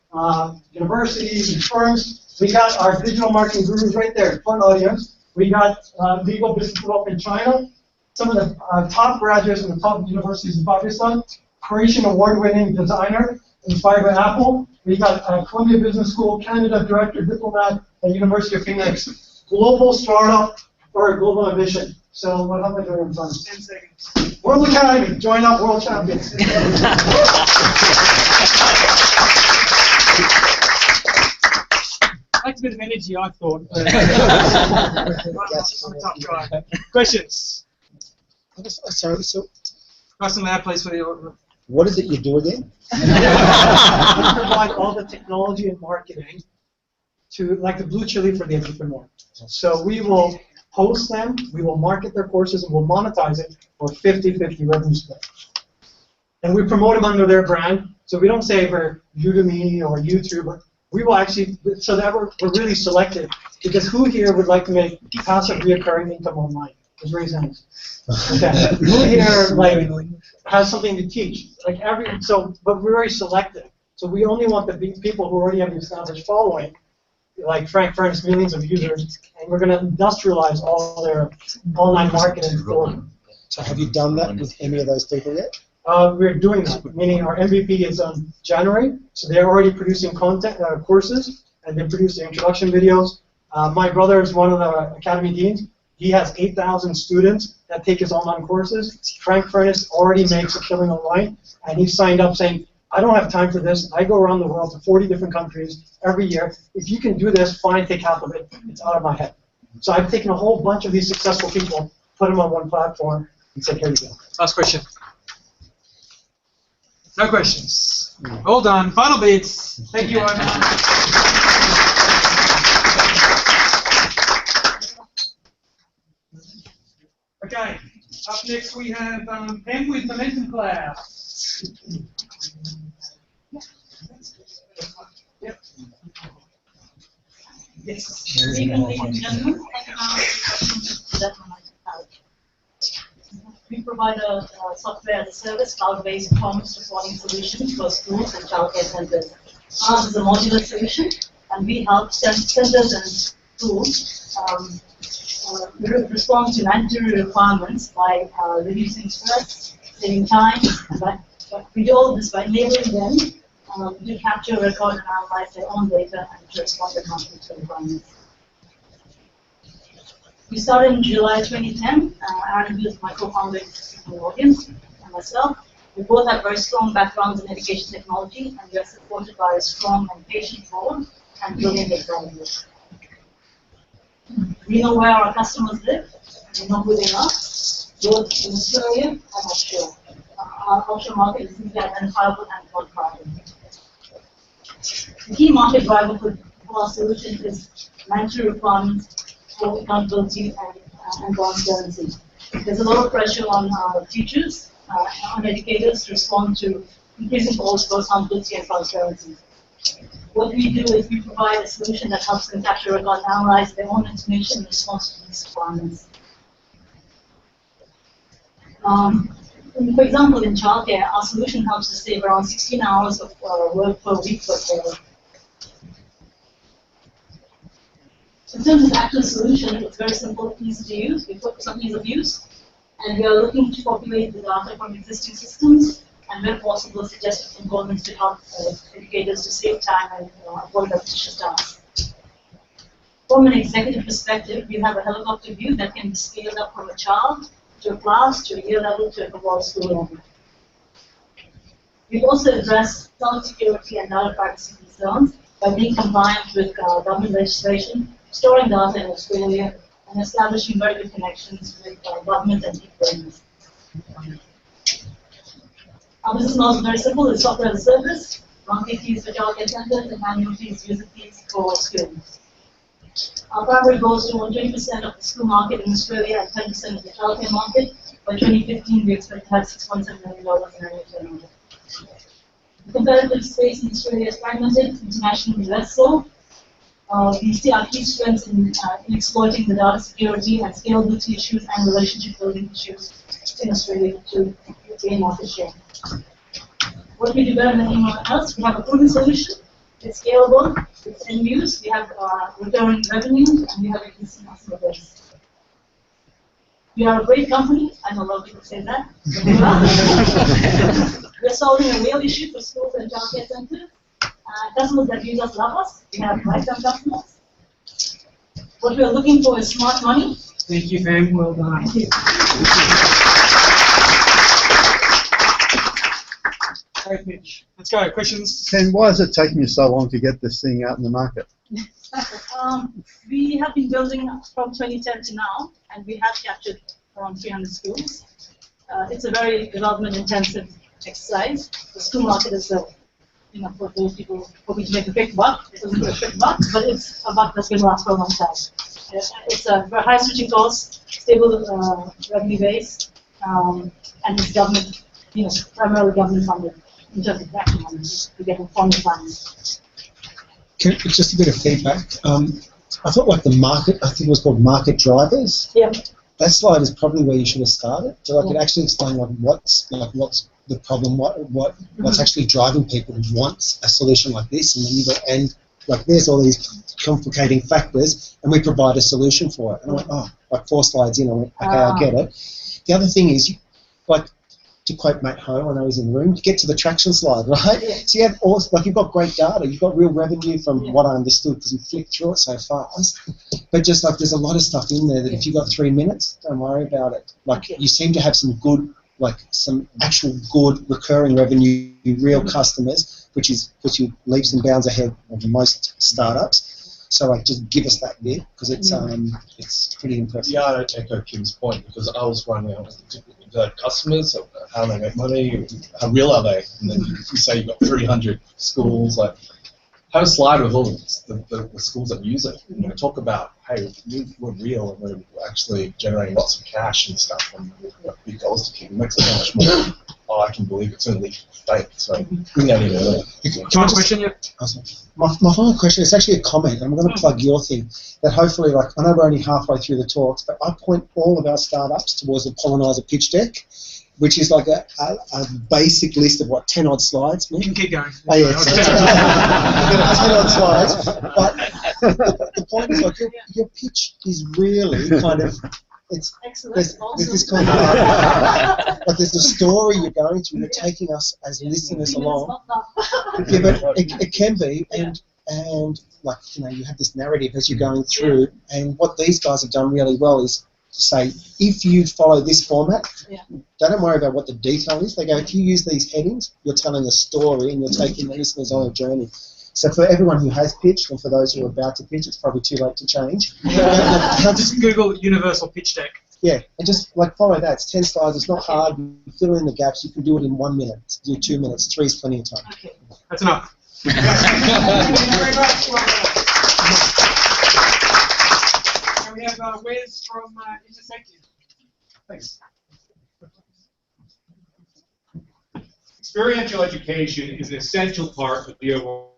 universities and firms. We got our digital marketing gurus right there, front audience. We got legal business development in China, some of the top graduates from the top universities in Pakistan, Croatian award-winning designer inspired by Apple. We got Columbia Business School, Canada Director, Diplomat at University of Phoenix, global startup or a global ambition. So what am I doing in front? 10 seconds. World Academy, join up, world champions. That's a bit of energy, I thought. I'm a tough guy. Questions? Sorry, so Nice and loud, please, for the. what is it you do again? We provide all the technology and marketing to, like the blue chili for the entrepreneur. So we will host them, we will market their courses, and we'll monetize it for 50-50 revenue split. And we promote them under their brand. So we don't say we're Udemy or YouTube. We will actually, so that we're really selective. Because who here would like to make passive reoccurring income online? Just raise hands. Okay. Who here has something to teach? But we're very selective. So we only want the people who already have an established following, like Frank Furnace, millions of users, and we're going to industrialize all their online marketing for them. So have you done that with any of those people yet? We're doing that, meaning our MVP is on January, so they're already producing content, courses, and they're producing introduction videos. My brother is one of the academy deans. He has 8,000 students that take his online courses. Frank Furnace already makes a killing online, and he signed up saying, I don't have time for this. I go around the world to 40 different countries every year. If you can do this, fine, take half of it. It's out of my head. So I've taken a whole bunch of these successful people, put them on one platform, and said, here you go. Last question. No questions. All done. Final bits. Thank you, Omar. Okay. Up next we have Em with Momentum Cloud. Yep. Yes. Good evening, ladies and gentlemen. We provide a software as a service, cloud-based performance reporting solution for schools and childcare centers. Ours is a modular solution, and we help centers and schools respond to mandatory requirements by reducing stress, saving time, but we do all this by enabling them to capture, record, and analyze their own data and to respond to conflicts and requirements. We started in July 2010. Aaron, who is my co-founder in the audience, and myself. We both have very strong backgrounds in education technology, and we are supported by a strong and patient board and brilliant executives. We know where our customers live, and we know who they are, both in Australia and offshore. Our offshore market is simply identifiable and quantifiable. The key market driver for our solution is mandatory requirements for accountability and transparency. There's a lot of pressure on teachers, on educators to respond to increasing calls for accountability and transparency. What we do is we provide a solution that helps them capture, record, and analyze their own information in response to these requirements. For example, in childcare, our solution helps to save around 16 hours of work per week per carer. In terms of actual solution, it's very simple, easy to use. We focus on ease of use, and we are looking to populate the data from existing systems, and where possible, suggest components to help educators to save time and avoid repetitious tasks. From an executive perspective, we have a helicopter view that can be scaled up from a child to a class, to a year level, to a overall school level. We also address cybersecurity and data privacy concerns by being compliant with government legislation, storing data in Australia, and establishing very good connections with government and deep learners. Our business model is very simple. It's software as a service, monthly fees for childcare centers, and annual fees, user fees for students. Our primary goal is to own 20% of the school market in Australia and 10% of the childcare market. By 2015, we expect to have $6.7 million in annual turnover. The competitive space in Australia is fragmented, internationally less so. We see our key strengths in exploiting the data security and scalability issues and relationship building issues in Australia to gain market share. What we do better than anyone else, we have a proven solution. It's scalable, it's in use, we have recurring revenue, and we have a decent customer base. We are a great company. I know a lot of people say that. We're solving a real issue for schools and childcare centers. Customers that use us love us. We have lifetime customers. What we are looking for is smart money. Thank you, Pam. Well done. Thank you. Great pitch. Let's go. Questions? Ken, why is it taking you so long to get this thing out in the market? We have been building from 2010 to now, and we have captured around 300 schools. It's a very development-intensive exercise. The school market is for those people hoping to make a quick buck. It doesn't be a quick buck, but it's a buck that's going to last for a long time. It's a very high switching cost, stable revenue base, and it's government, primarily government funded in terms of actual money. We get funding funds. Just a bit of feedback. I thought like the market, I think it was called market drivers. Yeah. That slide is probably where you should have started. So I could actually explain what's the problem, what's actually driving people to want a solution like this, and then you go, and like there's all these complicating factors, and we provide a solution for it. And I went, oh, like 4 slides in, I went, okay, I get it. The other thing is, like, to quote Matt Ho, I know he's in the room, to get to the traction slide, right? Yeah. So you have you've got great data, you've got real revenue from what I understood because you flicked through it so fast. But just like there's a lot of stuff in there that if you've got 3 minutes, don't worry about it. Like you seem to have some good, like some actual good recurring revenue, real customers, which puts you leaps and bounds ahead of most startups. So like, just give us that bit because it's pretty impressive. Yeah, I echo Kim's point because I was wondering the customers, how they make money, how real are they? And then you say you've got 300 schools. Like, have a slide with all the schools that use it. And talk about, hey, we're real and we're actually generating lots of cash and stuff, and we've got big goals to keep. It makes it so much more. Oh, I can believe it's only fake. So bring that in earlier. My final question is actually a comment. I'm going to plug your thing. That hopefully, like, I know we're only halfway through the talks, but I point all of our startups towards the Pollenizer pitch deck, which is like a basic list of 10 odd slides. You can keep going. Oh, yeah, 10 odd slides. But the point is, like, your pitch is really kind of. There's this kind of like there's a story you're going through. You're taking us as listeners along. Yeah, but it can be, and like you have this narrative as you're going through. And what these guys have done really well is to say, if you follow this format, don't worry about what the detail is. They go, if you use these headings, you're telling a story and you're taking the listeners on a journey. So for everyone who has pitched, and for those who are about to pitch, it's probably too late to change. Just Google Universal Pitch Deck. Yeah, and just like follow that. It's 10 slides. It's not hard. You fill in the gaps. You can do it in 1 minute. Do 2 minutes. 3 is plenty of time. Okay. That's enough. Thank you very much. And we have Wes from EduTech. Thanks. Experiential education is an essential part of the overall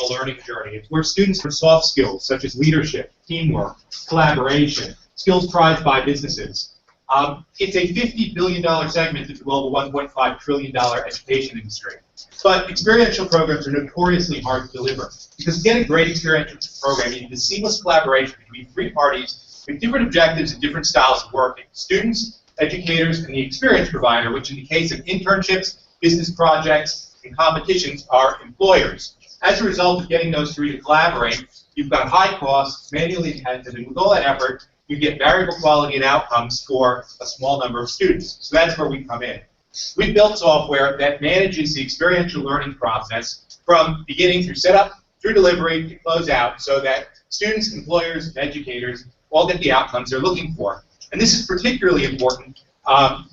learning journey. It's where students learn soft skills such as leadership, teamwork, collaboration, skills prized by businesses. It's a $50 billion segment of the global $1.5 trillion education industry. But experiential programs are notoriously hard to deliver because to get a great experiential program, you need a seamless collaboration between 3 parties with different objectives and different styles of working: students, educators, and the experience provider, which in the case of internships, business projects, and competitions are employers. As a result of getting those 3 to collaborate, you've got high costs, manually intensive, and with all that effort, you get variable quality and outcomes for a small number of students. So that's where we come in. We've built software that manages the experiential learning process from beginning through setup, through delivery, to close out, so that students, employers, and educators all get the outcomes they're looking for. And this is particularly important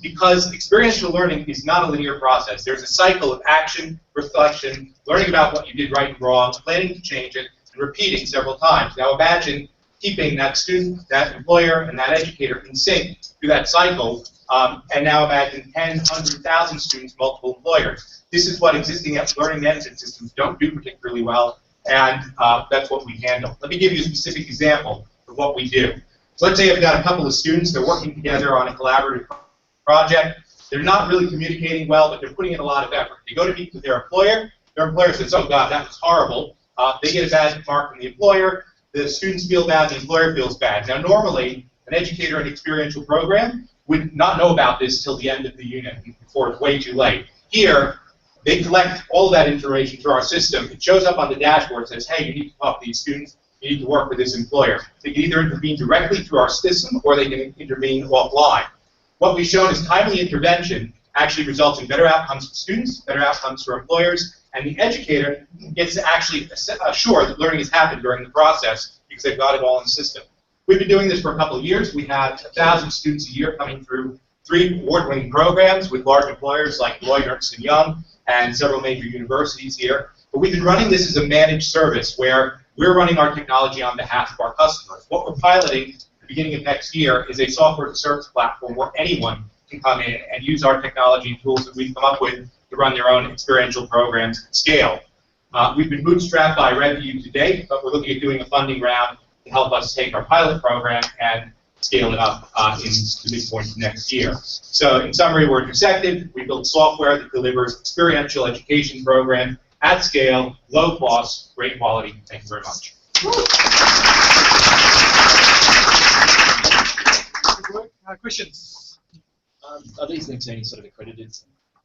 because experiential learning is not a linear process. There's a cycle of action, reflection, learning about what you did right and wrong, planning to change it, and repeating several times. Now imagine keeping that student, that employer, and that educator in sync through that cycle, and now imagine 10, 100,000 students, multiple employers. This is what existing learning management systems don't do particularly well, and that's what we handle. Let me give you a specific example of what we do. So let's say I've got a couple of students, they're working together on a collaborative project. They're not really communicating well, but they're putting in a lot of effort. They go to meet with their employer says, oh God, that was horrible. They get a bad mark from the employer, the students feel bad, the employer feels bad. Now normally, an educator in an experiential program would not know about this till the end of the unit, before it's way too late. Here, they collect all of that information through our system. It shows up on the dashboard, says, hey, you need to talk to these students. you need to work with this employer. They can either intervene directly through our system or they can intervene offline. What we've shown is timely intervention actually results in better outcomes for students, better outcomes for employers, and the educator gets to actually assure that learning has happened during the process because they've got it all in the system. We've been doing this for a couple of years. We have 1,000 students a year coming through 3 award-winning programs with large employers like Lloyd, Ernst & Young, and several major universities here. But we've been running this as a managed service where we're running our technology on behalf of our customers. What we're piloting at the beginning of next year is a software as a service platform where anyone can come in and use our technology and tools that we've come up with to run their own experiential programs at scale. We've been bootstrapped by revenue to date, but we're looking at doing a funding round to help us take our pilot program and scale it up in the midpoint of next year. So in summary, we're Intersected. We build software that delivers experiential education program at scale, low cost, great quality. Thank you very much. Questions? Are these linked to any sort of accredited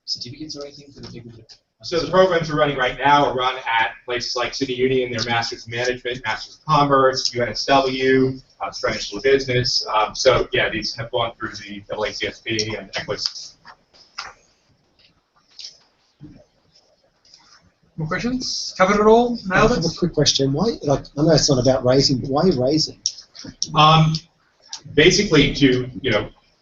certificates or anything for the people that... So the programs we're running right now are run at places like City Union, their Masters of Management, Masters of Commerce, UNSW, Australian School of Business. So yeah, these have gone through the AACSP and EQUIS. More questions? Covered it all? I have a quick question. Why? Like, I know it's not about raising, but why are you raising? Basically, to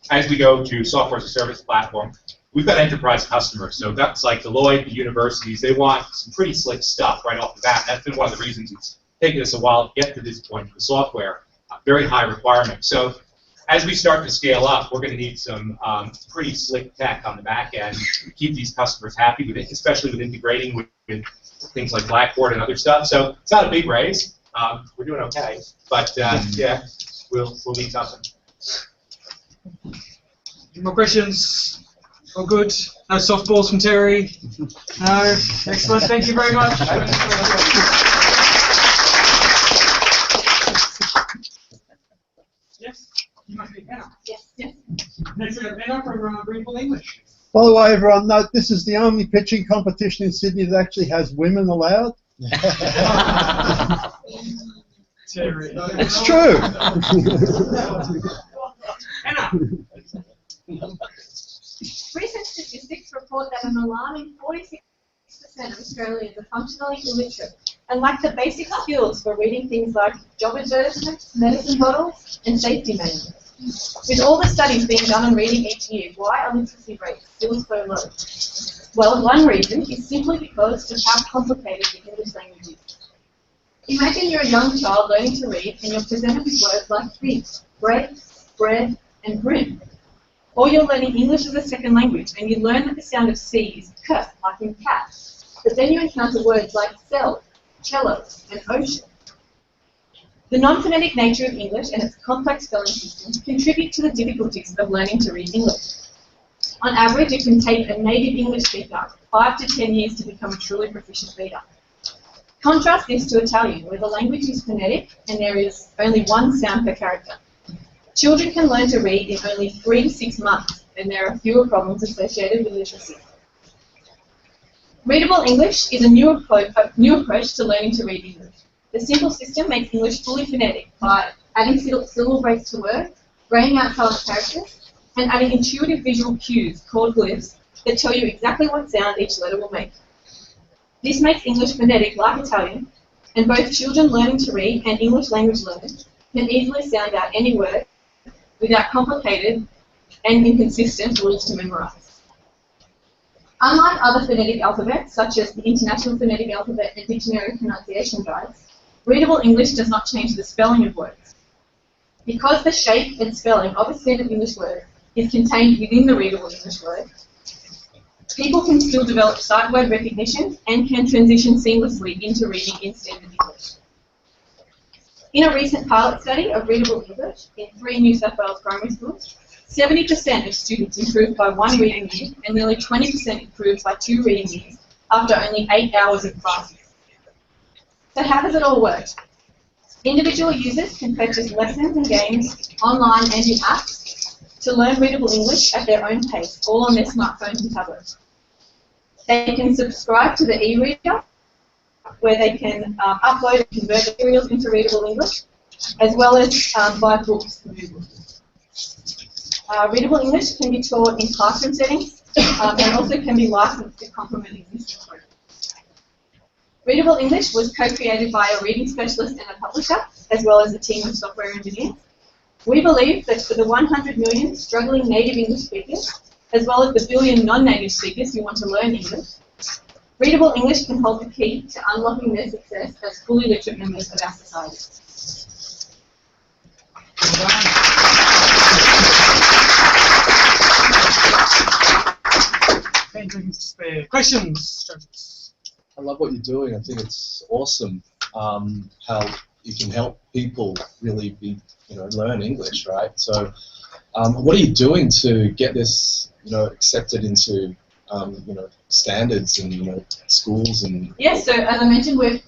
as we go to software as a service platform, we've got enterprise customers. So that's like Deloitte, the universities. They want some pretty slick stuff right off the bat. That's been one of the reasons it's taken us a while to get to this point with the software. Very high requirements. So as we start to scale up, we're going to need some pretty slick tech on the back end to keep these customers happy with it, especially with integrating with things like Blackboard and other stuff. So it's not a big raise. We're doing okay, but yeah, we'll need something. More questions? All good? No softballs from Terry? No? Excellent. Thank you very much. Yes? You must be Hannah. Yes, yes. Next we have Hannah from Greenville English. By the way, everyone, note this is the only pitching competition in Sydney that actually has women allowed. Terry. It's true. Hannah. Recent statistics report that an alarming 46% of Australians are functionally illiterate and lack the basic skills for reading things like job advertisements, medicine bottles, and safety manuals. With all the studies being done on reading each year, why are literacy rates still so low? Well, one reason is simply because of how complicated the English language is. Imagine you're a young child learning to read and you're presented with words like big, great, bread, and grim. Or you're learning English as a second language and you learn that the sound of C is k, like in cat. But then you encounter words like cell, cello, and ocean. The non-phonetic nature of English and its complex spelling system contribute to the difficulties of learning to read English. On average, it can take a native English speaker 5 to 10 years to become a truly proficient reader. Contrast this to Italian, where the language is phonetic and there is only one sound per character. Children can learn to read in only 3 to 6 months, and there are fewer problems associated with literacy. Readable English is a new approach to learning to read English. The simple system makes English fully phonetic by adding syllable breaks to words, graying out silent characters, and adding intuitive visual cues called glyphs that tell you exactly what sound each letter will make. This makes English phonetic like Italian, and both children learning to read and English language learners can easily sound out any word without complicated and inconsistent rules to memorize. Unlike other phonetic alphabets, such as the International Phonetic Alphabet and Dictionary Pronunciation Guides, readable English does not change the spelling of words. Because the shape and spelling of a standard English word is contained within the readable English word, people can still develop sight word recognition and can transition seamlessly into reading in standard English. In a recent pilot study of readable English in 3 New South Wales primary schools, 70% of students improved by 1 reading year and nearly 20% improved by 2 reading years after only 8 hours of classes. So how does it all work? Individual users can purchase lessons and games online and in apps to learn readable English at their own pace, all on their smartphones and tablets. They can subscribe to the e-reader where they can upload and convert materials into readable English, as well as buy books. Readable English can be taught in classroom settings and also can be licensed to complement existing programs. Readable English was co-created by a reading specialist and a publisher, as well as a team of software engineers. We believe that for the 100 million struggling native English speakers, as well as the billion non-native speakers who want to learn English, Readable English can hold the key to unlocking their success as fully literate members of our society. Questions, judges? I love what you're doing. I think it's awesome how you can help people really learn English, right? So, what are you doing to get this, accepted into, standards and schools and? Yes. So as I mentioned, we're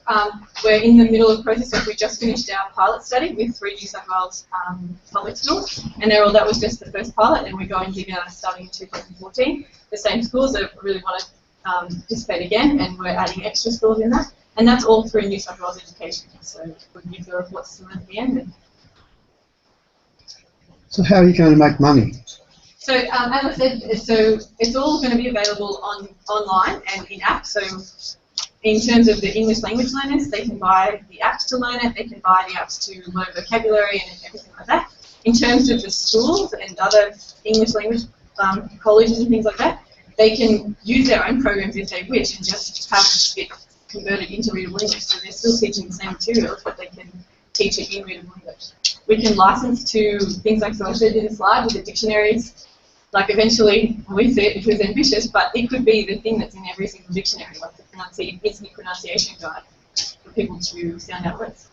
in the middle of the process. We just finished our pilot study with 3 New South Wales public schools, and that was just the first pilot, and we're going to be starting in 2014. The same schools that really want to participate again, and we're adding extra schools in that, and that's all through New South Wales Education. So we'll give the reports to them at the end. So how are you going to make money? So as I said, so it's all going to be available online and in apps. So in terms of the English language learners, they can buy the apps to learn it. They can buy the apps to learn vocabulary and everything like that. In terms of the schools and other English language colleges and things like that, they can use their own programs if they wish and just have it converted into readable English. So they're still teaching the same materials, but they can teach it in readable English. We can license to things like, so I showed you the slide with the dictionaries. Like eventually, we see it was ambitious, but it could be the thing that's in every single dictionary, like the instant pronunciation guide for people to sound out words.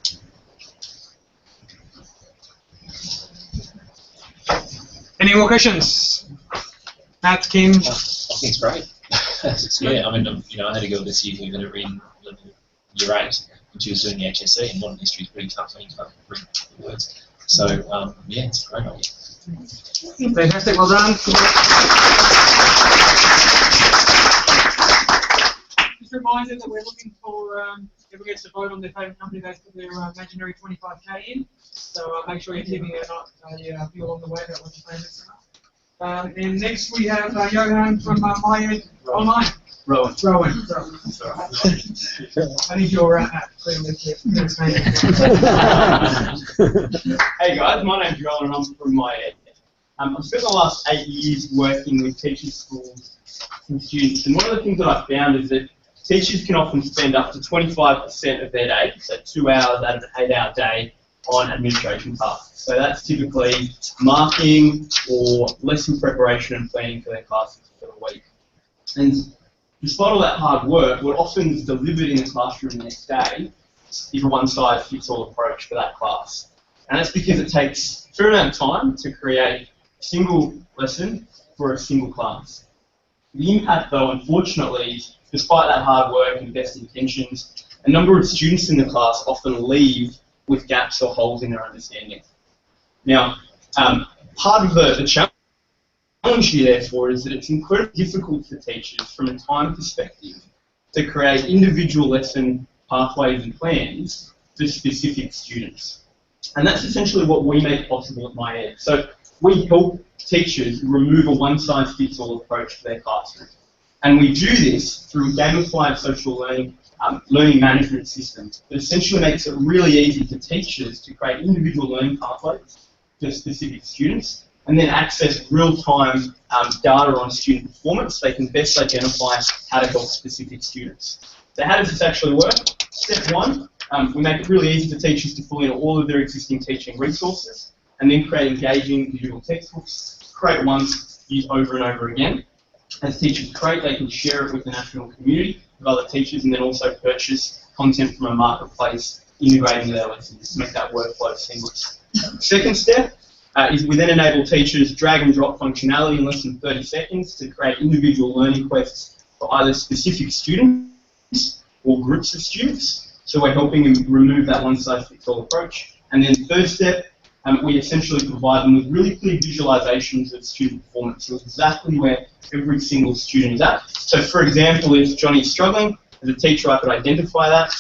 Any more questions? Matt, Kim? I think it's great. Yeah, I mean, I had a girl this year who had a reading level year 8, and she was doing the HSC, and modern history is pretty tough, so you can't read the words. So, yeah, it's a great idea. Fantastic, well done. Just a reminder that we're looking for everyone gets to vote on their favourite company they put their imaginary 25k in. So make sure you're giving a view along the way about what your favourites are. And next we have Johan from My Online. Rowan. I need your app, clearly. Hey guys, my name's Rowan and I'm from My I've spent the last 8 years working with teachers, schools, and students, and one of the things that I found is that teachers can often spend up to 25% of their day, so 2 hours out of an 8-hour day, on administration tasks. So that's typically marking or lesson preparation and planning for their classes for the week. And despite all that hard work, what often is delivered in the classroom the next day is a one-size-fits-all approach for that class. And that's because it takes a fair amount of time to create a single lesson for a single class. The impact, though, unfortunately, despite that hard work and best intentions, a number of students in the class often leave with gaps or holes in their understanding. Now, part of the challenge here, therefore, is that it's incredibly difficult for teachers from a time perspective to create individual lesson pathways and plans for specific students. And that's essentially what we make possible at MyEd. So we help teachers remove a one-size-fits-all approach to their classroom. And we do this through a gamified social learning management system that essentially makes it really easy for teachers to create individual learning pathways for specific students and then access real-time data on student performance so they can best identify how to help specific students. So how does this actually work? Step 1, we make it really easy for teachers to pull in all of their existing teaching resources and then create engaging visual textbooks, create ones used over and over again. As teachers create, they can share it with the national community of other teachers and then also purchase content from a marketplace integrating their lessons to make that workflow seamless. Second step is we then enable teachers drag and drop functionality in less than 30 seconds to create individual learning quests for either specific students or groups of students. So we're helping them remove that one-size-fits-all approach. And then third step, we essentially provide them with really clear visualizations of student performance, so exactly where every single student is at. So for example, if Johnny's struggling, As a teacher, I could identify that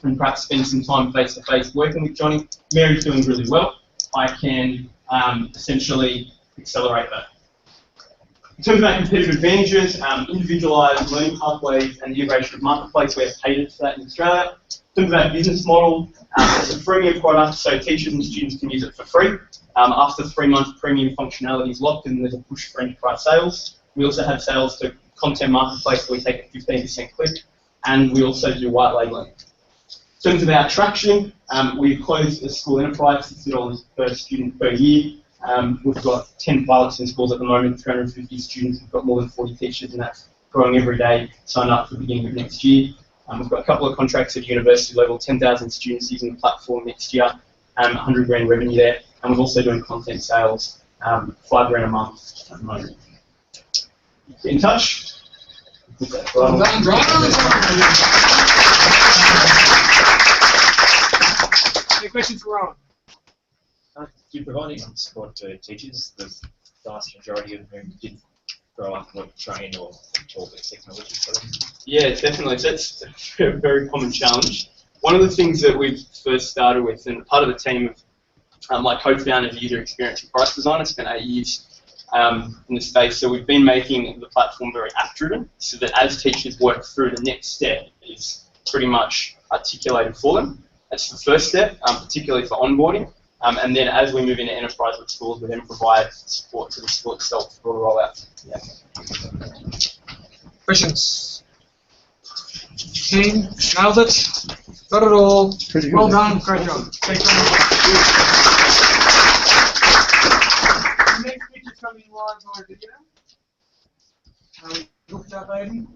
and perhaps spend some time face-to-face working with Johnny. Mary's doing really well. I can essentially accelerate that. In terms of our competitive advantages, individualised learning pathways and the integration of marketplace, we're catered for that in Australia. In terms of our business model, it's a freemium product, so teachers and students can use it for free. After 3 months, premium functionality is locked, and there's a push for enterprise sales. We also have sales to content marketplace, where we take a 15% clip, and we also do white labeling. In terms of our traction, we've closed the school enterprise, $60 per student per year. We've got 10 pilots in schools at the moment, 350 students. We've got more than 40 teachers, and that's growing every day. Sign up for the beginning of next year. We've got a couple of contracts at university level, 10,000 students using the platform next year, 100 grand revenue there. And we're also doing content sales, $5 grand a month at the moment. Get in touch. Any questions for Ron? Do you provide any support to teachers? The vast majority of whom didn't grow up or train or talk with technology for them? Yeah, definitely. So that's a very common challenge. One of the things that we've first started with, and part of the team of my co-founder of user experience and price design, I spent 8 years in the space. So we've been making the platform very app-driven, so that as teachers work through, the next step is pretty much articulated for them. That's the first step, particularly for onboarding. And then as we move into enterprise with schools, we then provide support to the school itself for the rollout. Yeah. Questions? Team, nailed it. Got it all. Well done. Great job. Thanks very much. The next picture is coming live via video. Looked up, baby.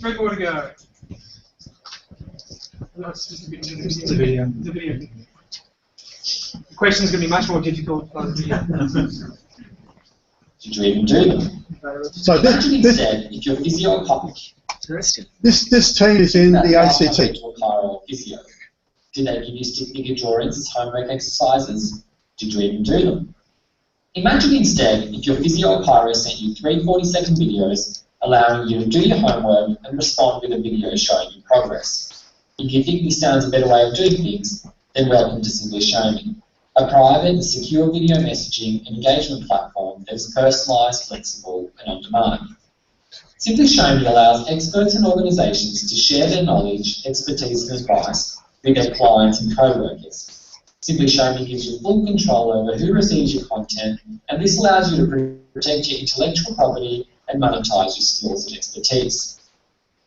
3 more to go. No, it's just a bit of the video. The video. The question is going to be much more difficult by the video. Did you even do them? So instead, if you're physio this team is in the ACT. Physio. Did they give you stick figure drawings as homework exercises? Did you even do them? Imagine instead if your physio chiro sent you 3 40-second videos allowing you to do your homework and respond with a video showing you progress. If you think this sounds a better way of doing things, then welcome to Simply Show Me, a private and secure video messaging and engagement platform that is personalised, flexible and on demand. Simply Show Me allows experts and organisations to share their knowledge, expertise and advice with their clients and co-workers. Simply Show Me gives you full control over who receives your content, and this allows you to protect your intellectual property and monetize your skills and expertise.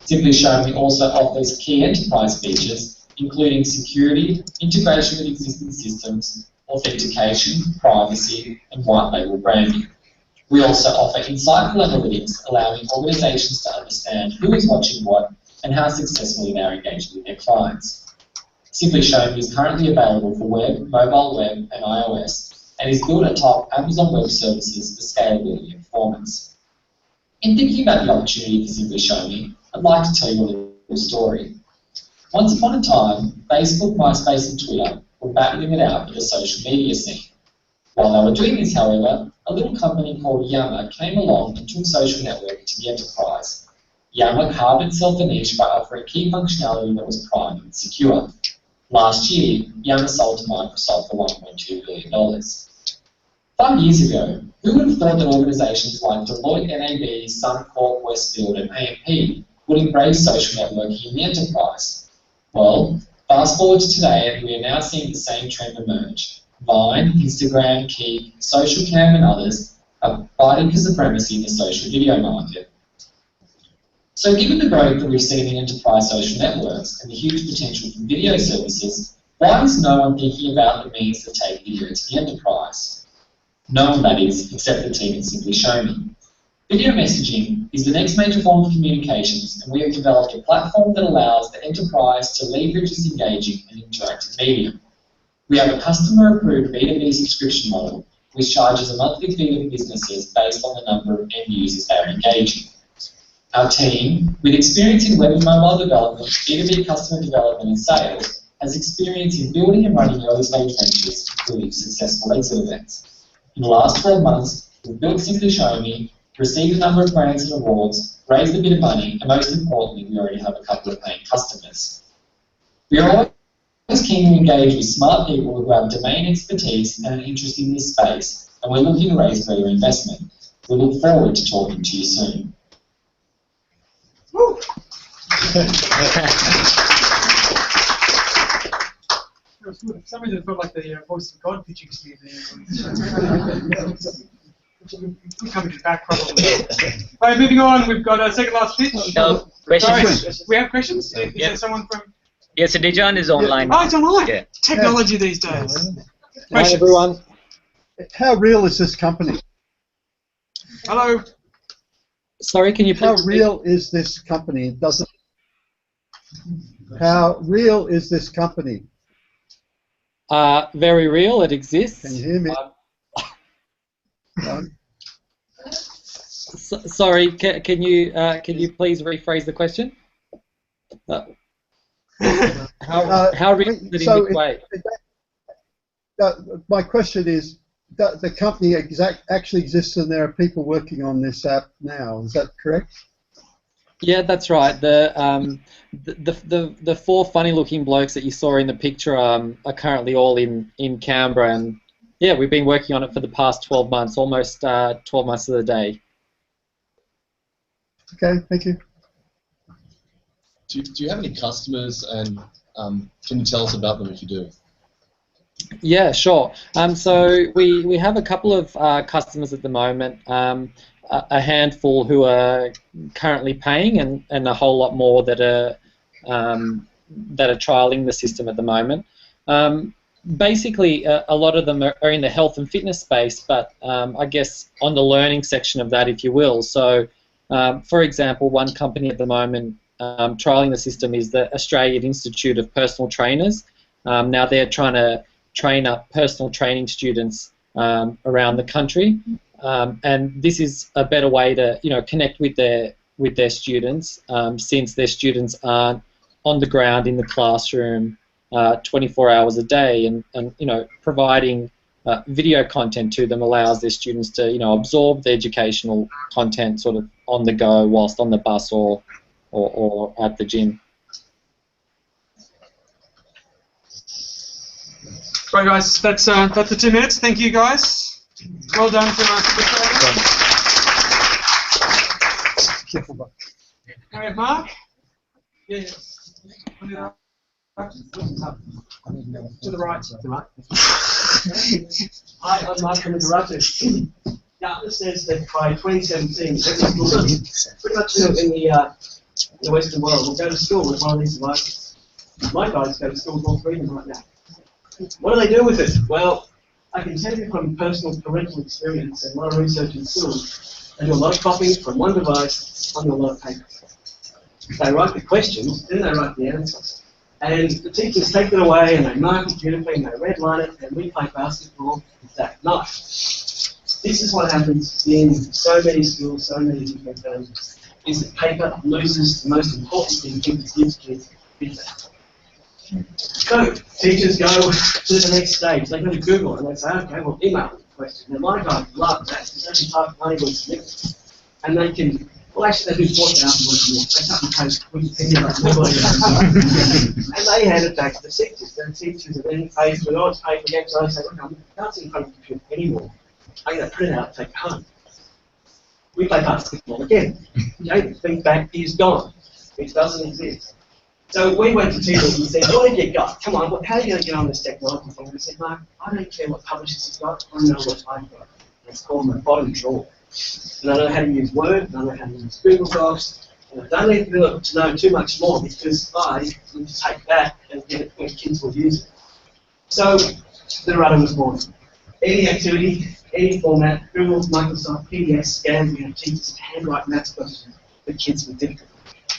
Simply Show Me also offers key enterprise features, including security, integration with existing systems, authentication, privacy, and white label branding. We also offer insightful analytics, allowing organizations to understand who is watching what and how successfully they are engaging with their clients. Simply Show Me is currently available for web, mobile web, and iOS, and is built atop Amazon Web Services for scalability and performance. In thinking about the opportunity for Simply Show Me, I'd like to tell you a little story. Once upon a time, Facebook, MySpace and Twitter were battling it out for the social media scene. While they were doing this, however, a little company called Yammer came along and took social networking to the enterprise. Yammer carved itself a niche by offering key functionality that was private and secure. Last year, Yammer sold to Microsoft for $1.2 billion. 5 years ago, who would have thought that organisations like Deloitte, NAB, Suncorp, Westfield and AMP would embrace social networking in the enterprise? Well, fast forward to today and we are now seeing the same trend emerge. Vine, Instagram, Keep, SocialCam and others are fighting for supremacy in the social video market. So given the growth that we've seen in enterprise social networks and the huge potential for video services, why is no one thinking about the means to take video to the enterprise? No one, that is, except the team at Simply Show Me. Video messaging is the next major form of communications, and we have developed a platform that allows the enterprise to leverage this engaging and interactive medium. We have a customer-approved B2B subscription model, which charges a monthly fee to businesses based on the number of end users they are engaging. Our team, with experience in web and mobile development, B2B customer development and sales, has experience in building and running early-stage ventures, including successful exit events. In the last 12 months, we've built Simply Show Me, receive a number of grants and awards, raise a bit of money, and most importantly, we already have a couple of paying customers. We are always keen to engage with smart people who have domain expertise and an interest in this space, and we're looking to raise further investment. We look forward to talking to you soon. Somebody that felt like the voice of God pitching to me there. We're coming back probably. All right, moving on. We've got a second last pitch. No, questions? We have questions. Is Yeah. there someone from? Yes, Dejan is online. Oh, it's online. Yeah. Technology these days. Hi everyone. How real is this company? Hello. Sorry, can you please? How real is this company? How real is this company? Very real. It exists. Can you hear me? Sorry, can you please rephrase the question? How real is it in which way? My question is, the company actually exists and there are people working on this app now. Is that correct? Yeah, that's right. The four funny-looking blokes that you saw in the picture are currently all in Canberra, and yeah, we've been working on it for the past 12 months, almost 12 months of the day. Okay, thank you. Do you have any customers, and can you tell us about them if you do? Yeah, sure. So we have a couple of customers at the moment, a handful who are currently paying, and a whole lot more that are trialing the system at the moment. Basically, a lot of them are in the health and fitness space, but I guess on the learning section of that, if you will. So, for example, one company at the moment trialing the system is the Australian Institute of Personal Trainers. Now they're trying to train up personal training students around the country, and this is a better way to connect with their students, since their students aren't on the ground in the classroom 24 hours a day, and providing video content to them allows their students to absorb the educational content sort of on the go whilst on the bus or at the gym. Right, guys, that's the 2 minutes. Thank you, guys. Well done to us. All right, Mark. Yes. To the right. Hi, I'm Mark from the Garage. Now, this says that by 2017, every school, pretty much in the Western world, will go to school with one of these devices. My guys go to school with all three of them right now. What do they do with it? Well, I can tell you from personal parental experience and a lot of research in schools, they do a lot of copying from one device onto a lot of paper. They write the questions, then they write the answers. And the teachers take it away and they mark it beautifully and they redline it, and we play basketball with that knife. This is what happens in so many schools, so many different families, is that paper loses the most important thing kids gives kids, feedback. So teachers go to the next stage. They go to Google and they say, okay, well, email the question. Now my guys love that because they can type money words submit, and they can. Well, actually, they do 4,000 words more. They cut and paste Wikipedia, and they hand it back to the teachers. The teachers are then faced with, oh, it's paper again. So they say, look, I can't sit in front of the computer anymore. I'm going to print it out and take it home. We play basketball again. Okay, the feedback is gone. It doesn't exist. So we went to teachers and said, what have you got? Come on, how are you going to get on this technology thing? And we said, Mark, I don't care what publishers have got, I know what I've got. It's called my bottom drawer. And I know how to use Word, and I know how to use Google Docs, and I don't need to know too much more because I need to take that and get it where kids will use it. So the rudder was born. Any activity, any format, Google, Microsoft, PDF, scan, we have teachers handwrite maths questions for kids with difficulty.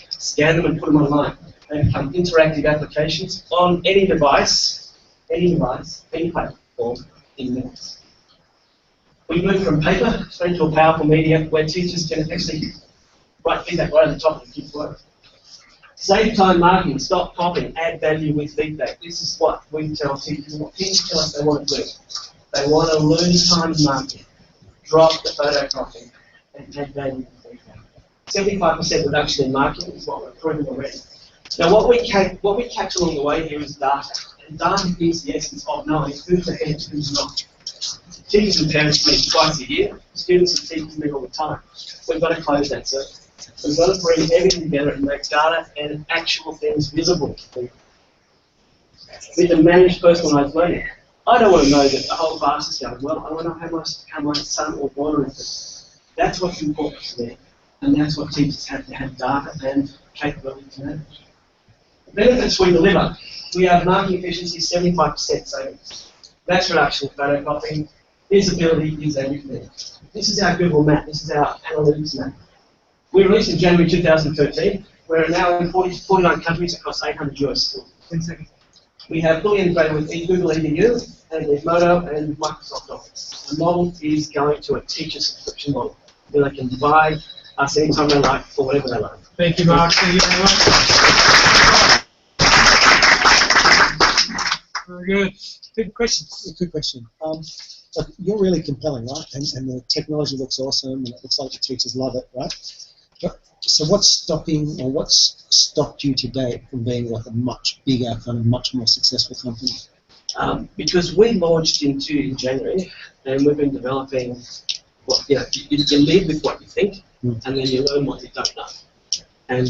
Scan them and put them online. They become interactive applications on any device, any platform, in minutes. We move from paper straight to a powerful media where teachers can actually write feedback right at the top of the kids' work. Save time marking, stop copying, add value with feedback. This is what we tell teachers, what teachers tell us they want to do. They want to learn time marking, drop the photocopying, and add value to feedback. 75% reduction in marking is what we're proving already. Now, what we catch along the way here is data. And data is the essence of knowing who's ahead, who's not. Teachers and parents meet twice a year. Students and teachers meet all the time. We've got to close that circle. We've got to bring everything together and make data and actual things visible. With the managed personalised learning. I don't want to know that the whole class is going well. I want to know how my son or daughter is doing. That's what's important to me. And that's what teachers have to have data and capability to manage. The benefits we deliver. We have marking efficiency 75% savings. Mass reduction in photocopying. Visibility is everything. This is our Google map. This is our analytics map. We released in January 2013. We're now in 49 countries across 800 US schools. 10 seconds. We have fully integrated with Google EDU and with Modo and Microsoft Office. The model is going to a teacher subscription model where they can buy us anytime they like for whatever they like. Thank you, Mark. Thank you very much. Very good. Good questions. Good question. Look, you're really compelling, right? And the technology looks awesome, and it looks like the teachers love it, right? So what's stopped you today from being like a much bigger, kind of much more successful company? Because we launched in January, and we've been developing what you lead with what you think, and then you learn what you don't know. And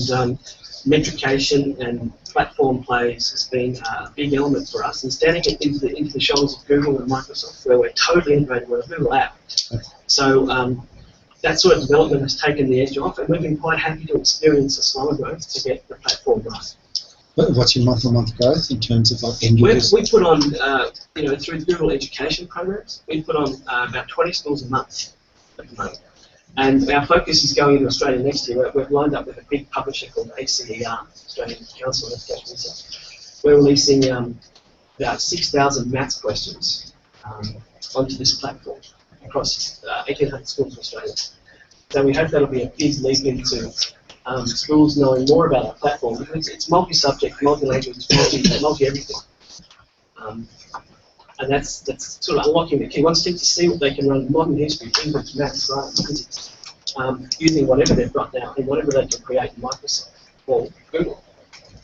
metrication and platform plays has been a big element for us, and standing it into the shoulders of Google and Microsoft, where we're totally integrated with a Google app. So that sort of development has taken the edge off, and we've been quite happy to experience a slower growth to get the platform right. What's your month-on-month growth in terms of like end users? We put on, through Google education programs, we put on about 20 schools a month at the moment. And our focus is going into Australia next year. We've lined up with a big publisher called ACER, Australian Council of Education Research. We're releasing about 6,000 maths questions onto this platform across 1,800 schools in Australia. So we hope that'll be a big leap into schools knowing more about our platform, because it's multi-subject, multi-language, multi-everything. And that's sort of unlocking the key. Once teachers see what they can run modern history, English, maths, right, physics, using whatever they've got now and whatever they can create in Microsoft or Google,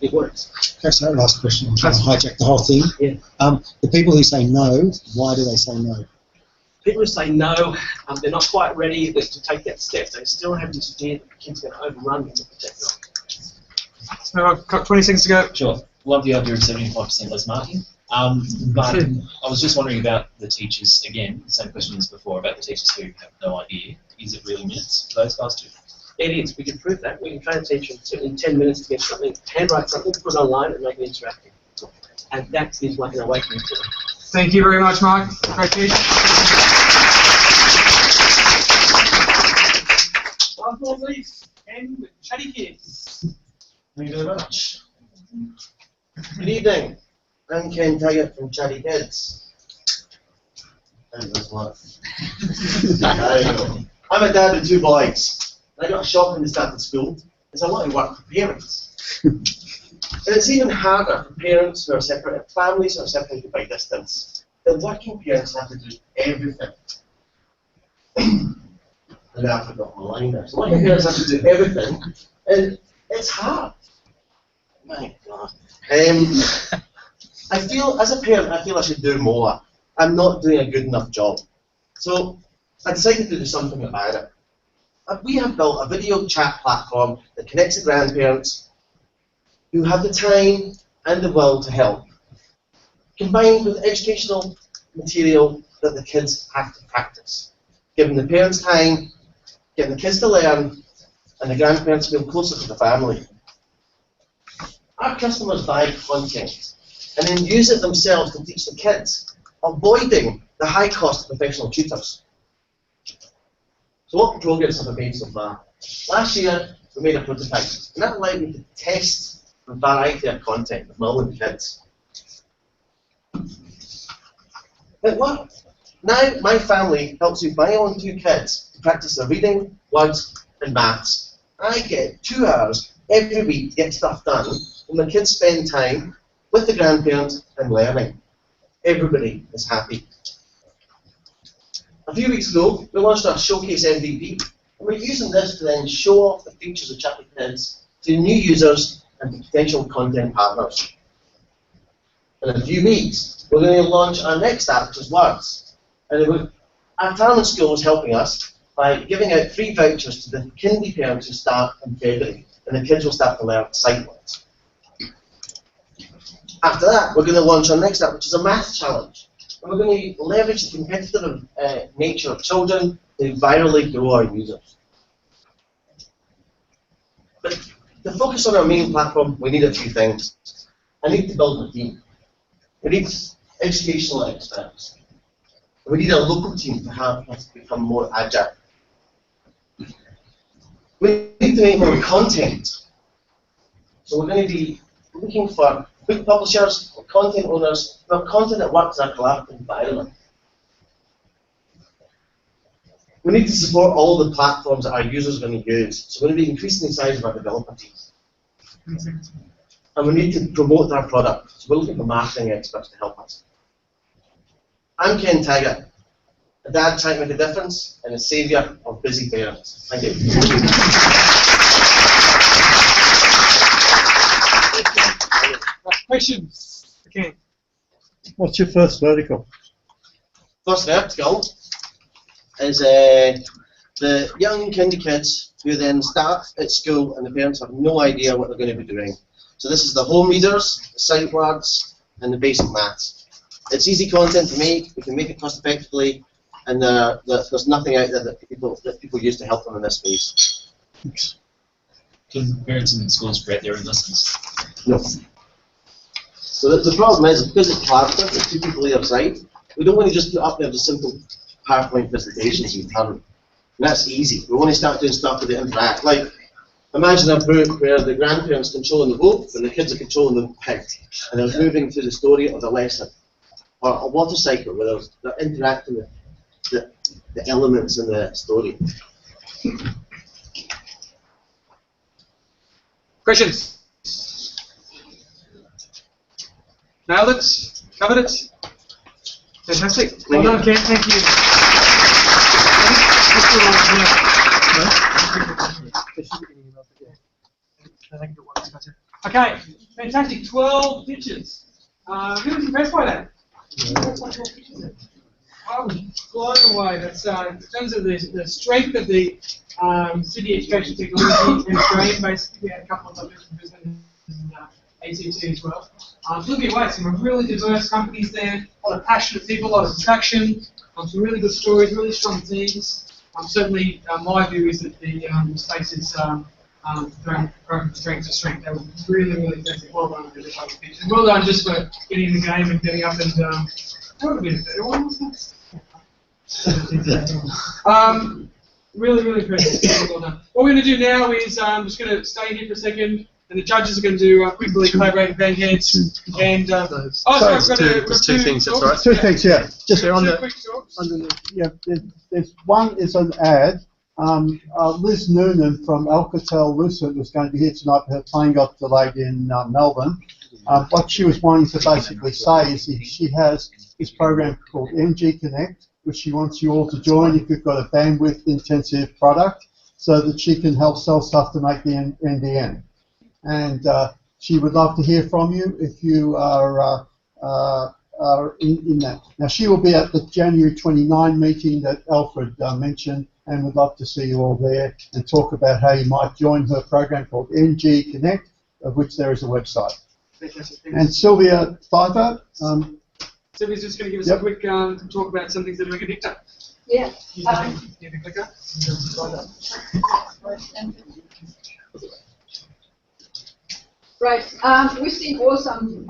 it works. Okay, so last question. I'm trying to hijack the whole thing. Yeah. The people who say no, why do they say no? People who say no, they're not quite ready to take that step. They still have this fear that the kid's going to overrun them with the technology. So I've got 20 seconds to go. Sure. Love the idea of 75% less marking. But I was just wondering about the teachers, again, the same question as before, about the teachers who have no idea. Is it really minutes for those guys too? It is. We can prove that. We can train a teacher in 10 minutes to get something, handwrite something, put it online, and make it interactive. And that is like an awakening to them. Thank you very much, Mark. Great teaching. Last but not least, Ken with Chatty Kids. Thank you very much. Good evening. I'm Ken Taggart from Chatty Kids. There you go. I'm a dad of 2 boys. I got a shock when they started school because I want to work for parents. And it's even harder for parents who are separated, families who are separated by distance. The working parents have to do everything. And I forgot my line there. So working parents have to do everything, and it's hard. My God. I feel, as a parent, I should do more. I'm not doing a good enough job. So I decided to do something about it. We have built a video chat platform that connects the grandparents who have the time and the will to help, combined with educational material that the kids have to practice, giving the parents time, getting the kids to learn, and the grandparents feel closer to the family. Our customers buy content and then use it themselves to teach the kids, avoiding the high cost of professional tutors. So what progress have I made so far? Last year, we made a prototype, and that allowed me to test a variety of content with my own kids. It worked. Now, my family helps me buy on 2 kids to practice their reading, words, and maths. I get 2 hours every week to get stuff done, and the kids spend time with the grandparents and learning. Everybody is happy. A few weeks ago, we launched our Showcase MVP, And we're using this to then show off the features of Chapter Kids to new users and to potential content partners. In a few weeks, we're going to launch our next app, which is Words. And our Talent School is helping us by giving out free vouchers to the kindy parents who start in February, and the kids will start to learn sight words. After that, we're going to launch our next app, which is a math challenge. And we're going to leverage the competitive nature of children to virally grow our users. But to focus on our main platform, we need a few things. I need to build a team. We need educational experts. We need a local team to help us become more agile. We need to make more content. So we're going to be looking for book publishers, or content owners, who have content that works in a collaborative environment. We need to support all the platforms that our users are going to use. So we're going to be increasing the size of our developer teams. And we need to promote our product. So we're looking for marketing experts to help us. I'm Ken Taggart, a dad trying to make a difference and a saviour of busy parents. Thank you. Questions? Okay. What's your first vertical? First vertical is the young kindy kids who then start at school and the parents have no idea what they're going to be doing. So this is the home readers, the sight words, and the basic maths. It's easy content to make, we can make it cost effectively, and there's nothing out there that people use to help them in this space. Can parents in schools create their own lessons? No. So the problem is, because it's collaborative, there's two people either side, we don't want to just put up there the simple PowerPoint presentations and turn. And that's easy. We want to start doing stuff with the interact. Like, imagine a book where the grandparents controlling the boat and the kids are controlling the pig, and they're moving through the story of the lesson. Or a water cycle where they're interacting with the elements in the story. Questions? Nailed it? Covered it? Fantastic. Well done, Ken. Thank you. Okay, fantastic. 12 pitches. Who was impressed by that? I'm blown away. That's in terms of the strength of the city education technology in Australia. Basically, we had a couple of businesses in ACT as well. Blew me away. Some really diverse companies there. A lot of passionate people, a lot of attraction. Some really good stories, really strong teams. Certainly, my view is that the space is going from strength to strength. They were really, really fantastic. Well done, really pitch. And well done just for getting in the game and getting up and what would have been a better one, wasn't it? Really, really impressive. Well done. What we're going to do now is I'm just going to stay here for a second, and the judges are going to do quickly collaborate and bang heads. And sorry, I've got two things. That's right. Two things, yeah. Just two quick yeah. There's one is an ad. Liz Noonan from Alcatel-Lucent was going to be here tonight, but her plane got delayed in Melbourne. What she was wanting to basically say is that she has this program called MG Connect, which she wants you all to join if you've got a bandwidth-intensive product, so that she can help sell stuff to make the NDN. And she would love to hear from you if you are in that. Now, she will be at the January 29 meeting that Alfred mentioned, and would love to see you all there and talk about how you might join her program called MG Connect, of which there is a website. And Sylvia Pfeiffer. Sylvia's just going to give us a quick talk about some things that are making a TikTok. Yeah. Give the clicker. Right. We've seen awesome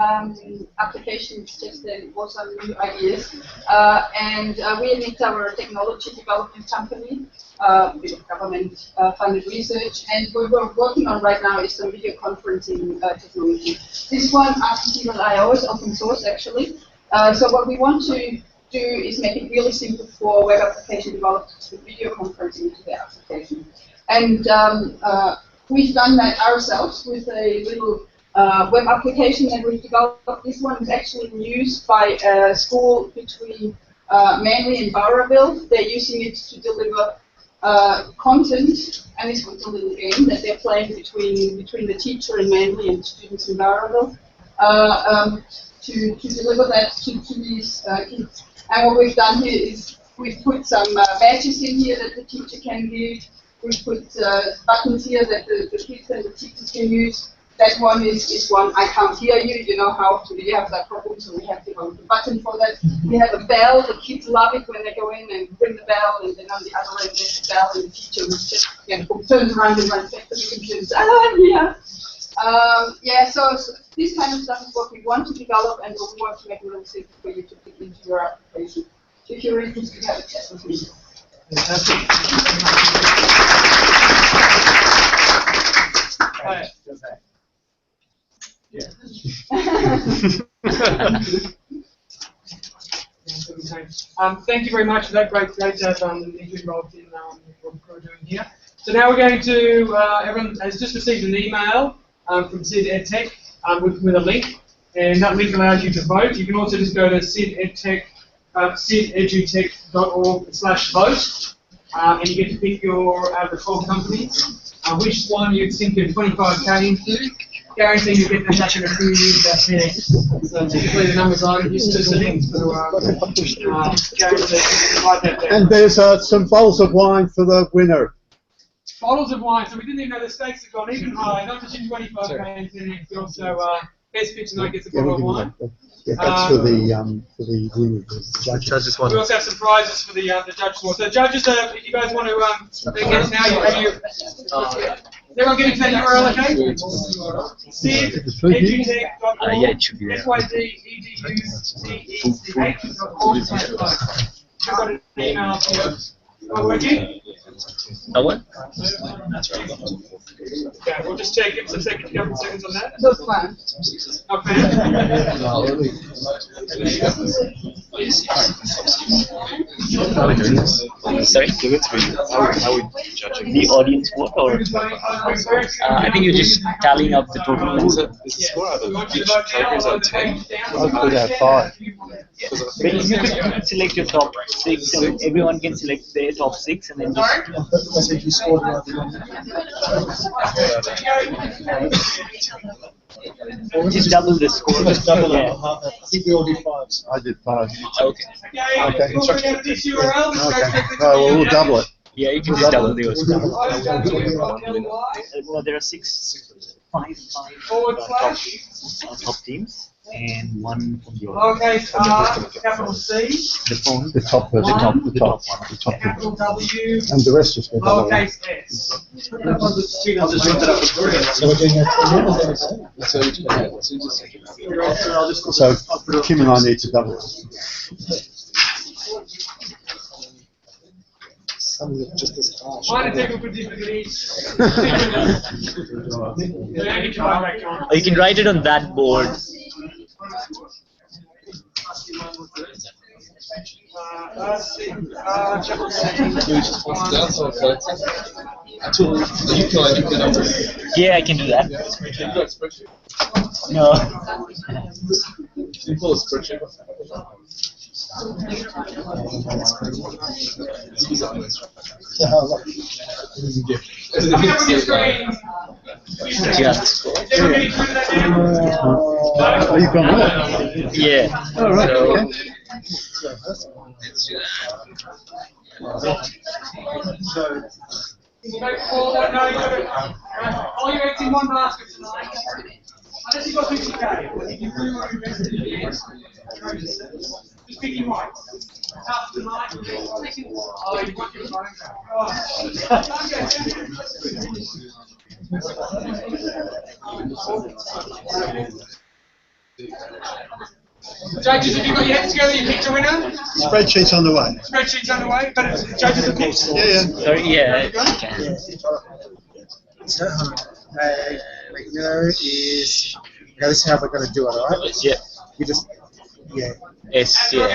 applications tested, awesome new ideas, and we admit our technology development company, bit of government-funded research, and what we're working on right now is some video conferencing technology. This one, RTT.io, is open source actually. So what we want to do is make it really simple for web application developers to video conferencing to their application. And we've done that ourselves with a little web application that we've developed. This one is actually used by a school between Manly and Bowraville. They're using it to deliver content, and it's a little game that they're playing between the teacher in Manly and students in Barraville to deliver that to these kids. And what we've done here is we've put some badges in here that the teacher can give. We've put buttons here that the kids and the teachers can use. That one is one, I can't hear you, you know how you have that problem, so we have to go with the button for that. We have a bell, the kids love it when they go in and ring the bell, and then on the other end there's the bell, and the teacher just turns around and runs back to the computer and says, I'm here. Yeah, so this kind of stuff is what we want to develop, and what we want to make a little simple for you to put into your application. So if you're interested, have a chat with me. Thank you very much for that. Great to have you involved in what we're doing here. So now we're going to, everyone has just received an email from Sid EdTech with a link, and that link allows you to vote. You can also just go to sidedutech.org/vote, and you get to pick your, out of the 12 companies, which one you sink your 25k into. Guarantee you get that back in a few years, that's it. So typically the numbers aren't used to settings, but guarantee you write that down. And there's some bottles of wine for the winner. Bottles of wine, so we didn't even know the stakes have gone even higher, not just in 25k into next, but also best picture night gets a bottle of wine. Yeah, that's for the winner. Judges want. We also have some prizes for the judges. So judges, if you guys want to get it now, is everyone getting that URL okay? sidedutech.org. Yeah, it should be there. SYDEDUTECH.org/vote. I've got an email up here. Am I working? Oh, what? That's right. Okay, we'll just check it for a second, a couple of seconds on that. Those fine. Okay. Sorry? The audience vote, or I think you're just tallying up the total. Could have 5. But you could select your top 6, and everyone can select their top 6, and then just double the score. Just double it. Yeah. I think we all did 5. I did 5. Okay. Okay. No, we'll double it. Yeah, you can just double the No, there are 5 top teams, and 1 from the audience. Okay, capital C. The phone. The top person. The top. Capital W. And the rest just go double. Lowercase s. So Kim and I need to double it. Just as harsh. Minor technical difficulties. Or you can write it on that board. Yeah, I can do that. No. Are you from there? Yeah. Oh, right. So, Okay. All your eggs in one basket tonight. Unless you've got 50k. If you really want to invest in it, just pick your right. After tonight, oh, you want your phone. Judges, have you got your heads together? You picked a winner? Spreadsheet's on the way. Spreadsheet's underway, but it's judges have picked. Yeah. sorry, yeah. So, winner is. Okay, this is how we're going to do it, alright? Yeah. You just. Yeah. Yes, yeah.